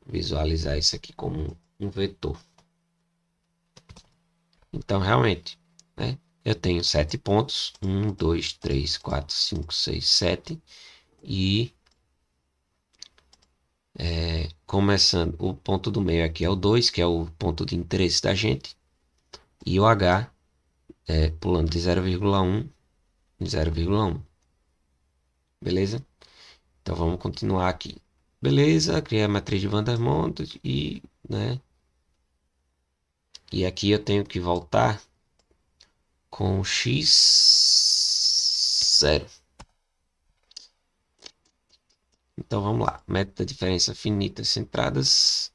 visualizar isso aqui como um vetor. Então, realmente, né? Eu tenho 7 pontos. 1, 2, 3, 4, 5, 6, 7. E começando, o ponto do meio aqui é o 2, que é o ponto de interesse da gente. E o H pulando de 0,1 em 0,1. Beleza? Então vamos continuar aqui. Beleza, criei a matriz de Van der Monte e, né? E aqui eu tenho que voltar com x0. Então vamos lá. Método da diferença finita centradas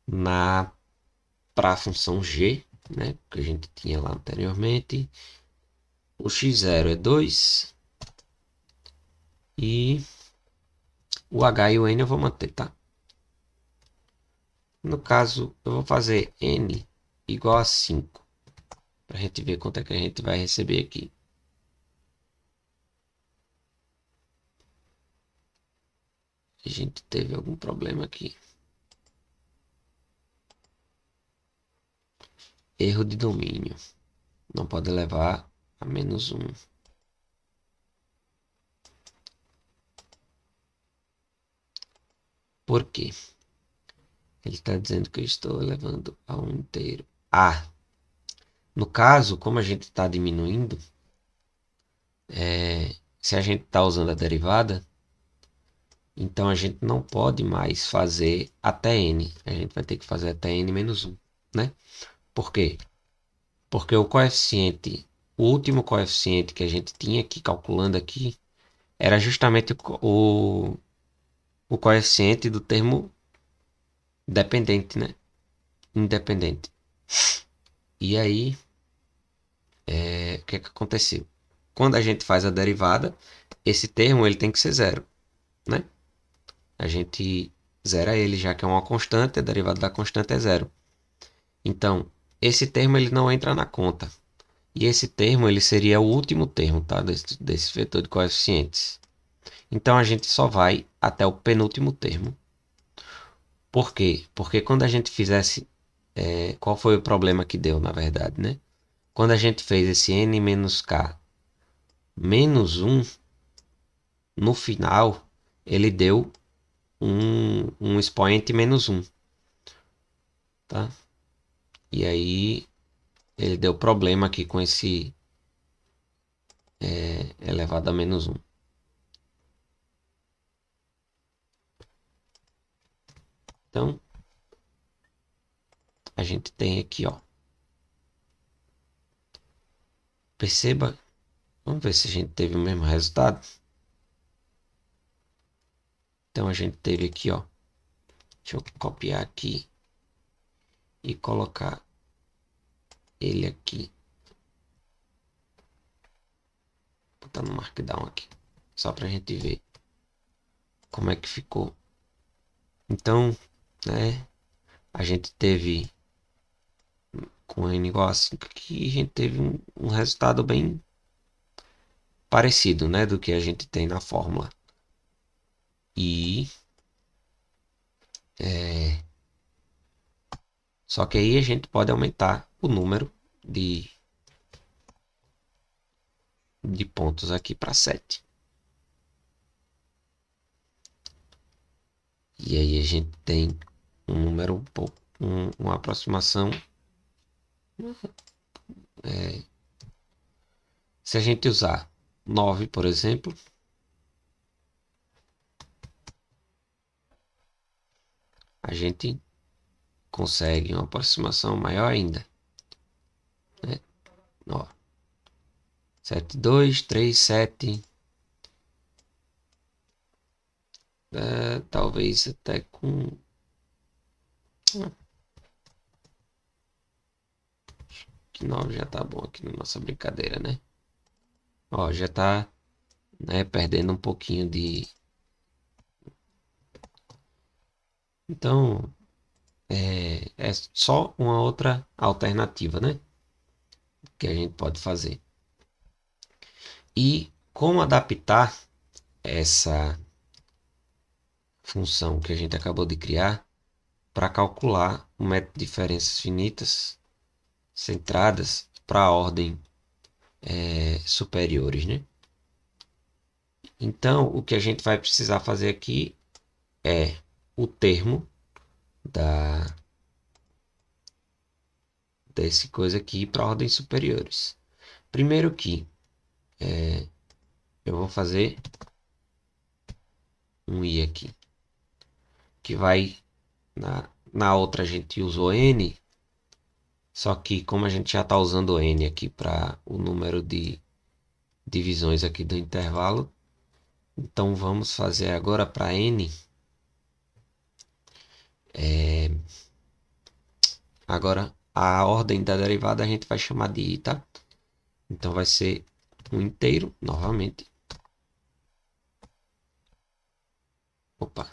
na para a função g, né? Que a gente tinha lá anteriormente. O x0 é 2 e o h e o n eu vou manter, tá? No caso, eu vou fazer n igual a 5 para a gente ver quanto é que a gente vai receber aqui. A gente teve algum problema aqui. Erro de domínio. Não pode levar a -1. Por quê? Ele está dizendo que eu estou levando a um inteiro. Ah, no caso, como a gente está diminuindo, se a gente está usando a derivada, então a gente não pode mais fazer até n. A gente vai ter que fazer até n-1, né? Por quê? Porque o coeficiente, o último coeficiente que a gente tinha aqui calculando aqui, era justamente o coeficiente do termo dependente, né? Independente. E aí, o que é que aconteceu? Quando a gente faz a derivada, esse termo ele tem que ser zero, né? A gente zera ele, já que é uma constante, a derivada da constante é zero. Então, esse termo ele não entra na conta. E esse termo ele seria o último termo, tá? Desse vetor de coeficientes. Então, a gente só vai até o penúltimo termo. Por quê? Porque quando a gente fizesse... qual foi o problema que deu, na verdade, né? Quando a gente fez esse n menos k menos 1, no final, ele deu um expoente -1, tá? E aí, ele deu problema aqui com esse elevado a -1. Então, a gente tem aqui, ó. Perceba, vamos ver se a gente teve o mesmo resultado. Então, a gente teve aqui, ó. Deixa eu copiar aqui e colocar ele aqui. Vou botar no Markdown aqui, só pra gente ver como é que ficou. Então, né, a gente teve com n igual a 5 aqui, a gente teve um resultado bem parecido, né, do que a gente tem na fórmula. E só que aí a gente pode aumentar o número de pontos aqui para 7. E aí a gente tem um número um pouco, uma aproximação. Se a gente usar 9, por exemplo, a gente consegue uma aproximação maior ainda. Ó, 7, 2, 3, 7. Talvez até com... Que 9 já tá bom aqui na nossa brincadeira, né? Ó, já tá, né, perdendo um pouquinho de... Então, é só uma outra alternativa, né? Que a gente pode fazer. E como adaptar essa função que a gente acabou de criar para calcular o método de diferenças finitas centradas para a ordem superiores, né? Então, o que a gente vai precisar fazer aqui é o termo desse coisa aqui para ordens superiores. Primeiro que eu vou fazer um i aqui, que vai na outra a gente usou n, só que como a gente já está usando n aqui para o número de divisões aqui do intervalo, então vamos fazer agora para n. Agora a ordem da derivada a gente vai chamar de i, tá? Então vai ser um inteiro novamente. Opa,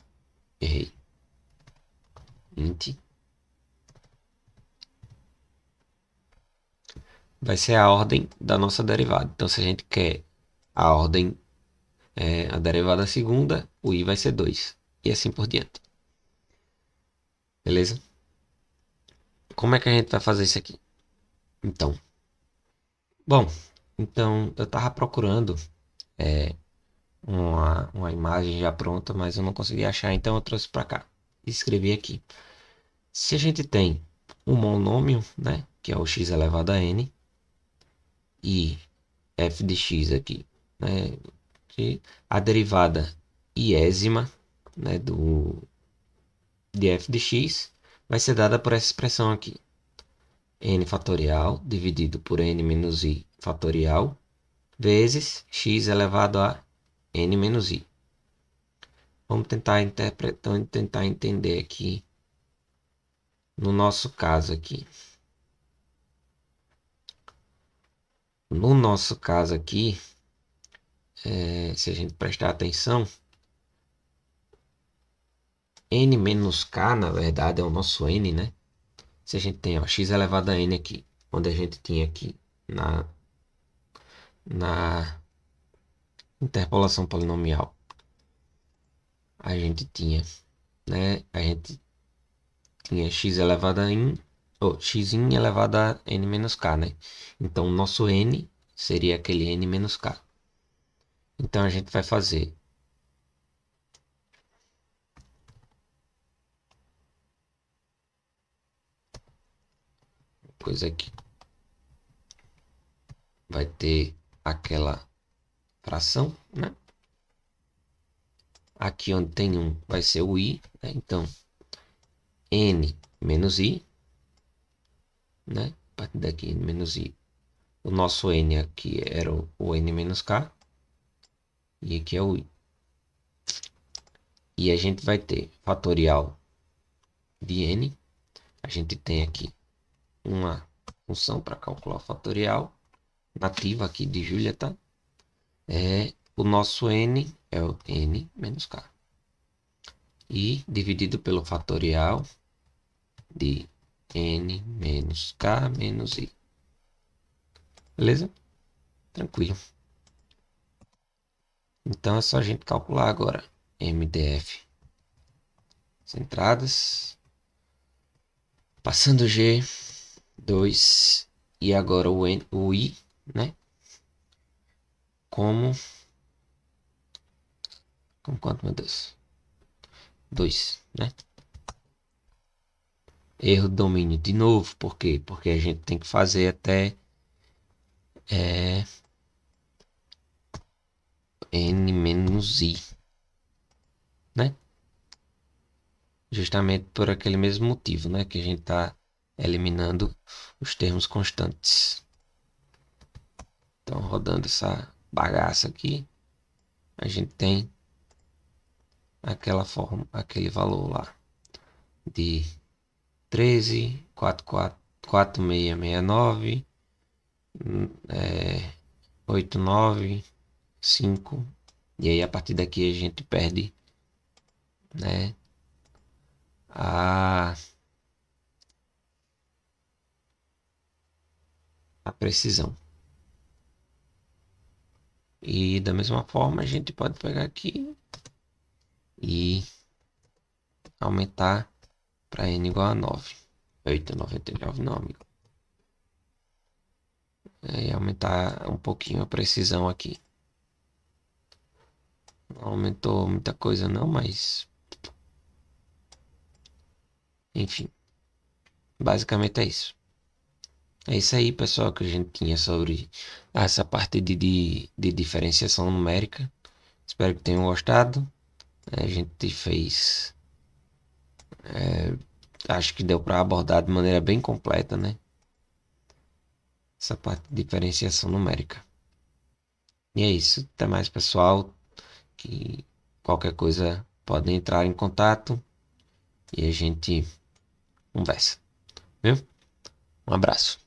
errei. Int vai ser a ordem da nossa derivada. Então se a gente quer a ordem, a derivada segunda, o i vai ser 2. E assim por diante. Beleza? Como é que a gente vai fazer isso aqui? Então, bom, então eu estava procurando uma imagem já pronta, mas eu não consegui achar, então eu trouxe para cá. Escrevi aqui. Se a gente tem um monômio, né, que é o x elevado a n, e f de x aqui, né, que a derivada iésima, né, de f de x vai ser dada por essa expressão aqui. N fatorial dividido por n menos i fatorial vezes x elevado a n menos i. Vamos tentar interpretar, tentar entender aqui no nosso caso aqui. No nosso caso aqui, se a gente prestar atenção, n menos k, na verdade, é o nosso n, né? Se a gente tem, ó, x elevado a n aqui, onde a gente tinha aqui na interpolação polinomial, a gente tinha, né? A gente tinha x elevado a n, ou x elevado a n menos k, né? Então, o nosso n seria aquele n menos k. Então, a gente vai fazer coisa aqui. Vai ter aquela fração, né? Aqui onde tem 1 vai ser o i, né? Então, n menos i, né? A partir daqui, n menos i. O nosso n aqui era o n menos k. E aqui é o i. E a gente vai ter fatorial de n. A gente tem aqui uma função para calcular o fatorial. Nativa aqui de Julia, tá? O nosso n é o n menos k. E dividido pelo fatorial de n menos k menos i. Beleza? Tranquilo. Então é só a gente calcular agora. MDF centradas. Passando G, 2. E agora o I, né? Como quanto, meu Deus? 2, né? Erro de domínio de novo. Por quê? Porque a gente tem que fazer até n menos i, né? Justamente por aquele mesmo motivo, né? Que a gente está eliminando os termos constantes. Então, rodando essa bagaça aqui, a gente tem aquela forma, aquele valor lá de 13.44.4669, 895. E aí a partir daqui a gente perde, né, a, a precisão. E da mesma forma a gente pode pegar aqui e aumentar para n igual a 9. 899 não, amigo. E aumentar um pouquinho a precisão aqui. Não aumentou muita coisa não, mas enfim, basicamente é isso. É isso aí, pessoal, que a gente tinha sobre essa parte de diferenciação numérica. Espero que tenham gostado. A gente fez. Acho que deu para abordar de maneira bem completa, né? Essa parte de diferenciação numérica. E é isso. Até mais, pessoal. Que qualquer coisa pode entrar em contato e a gente conversa. Viu? Um abraço.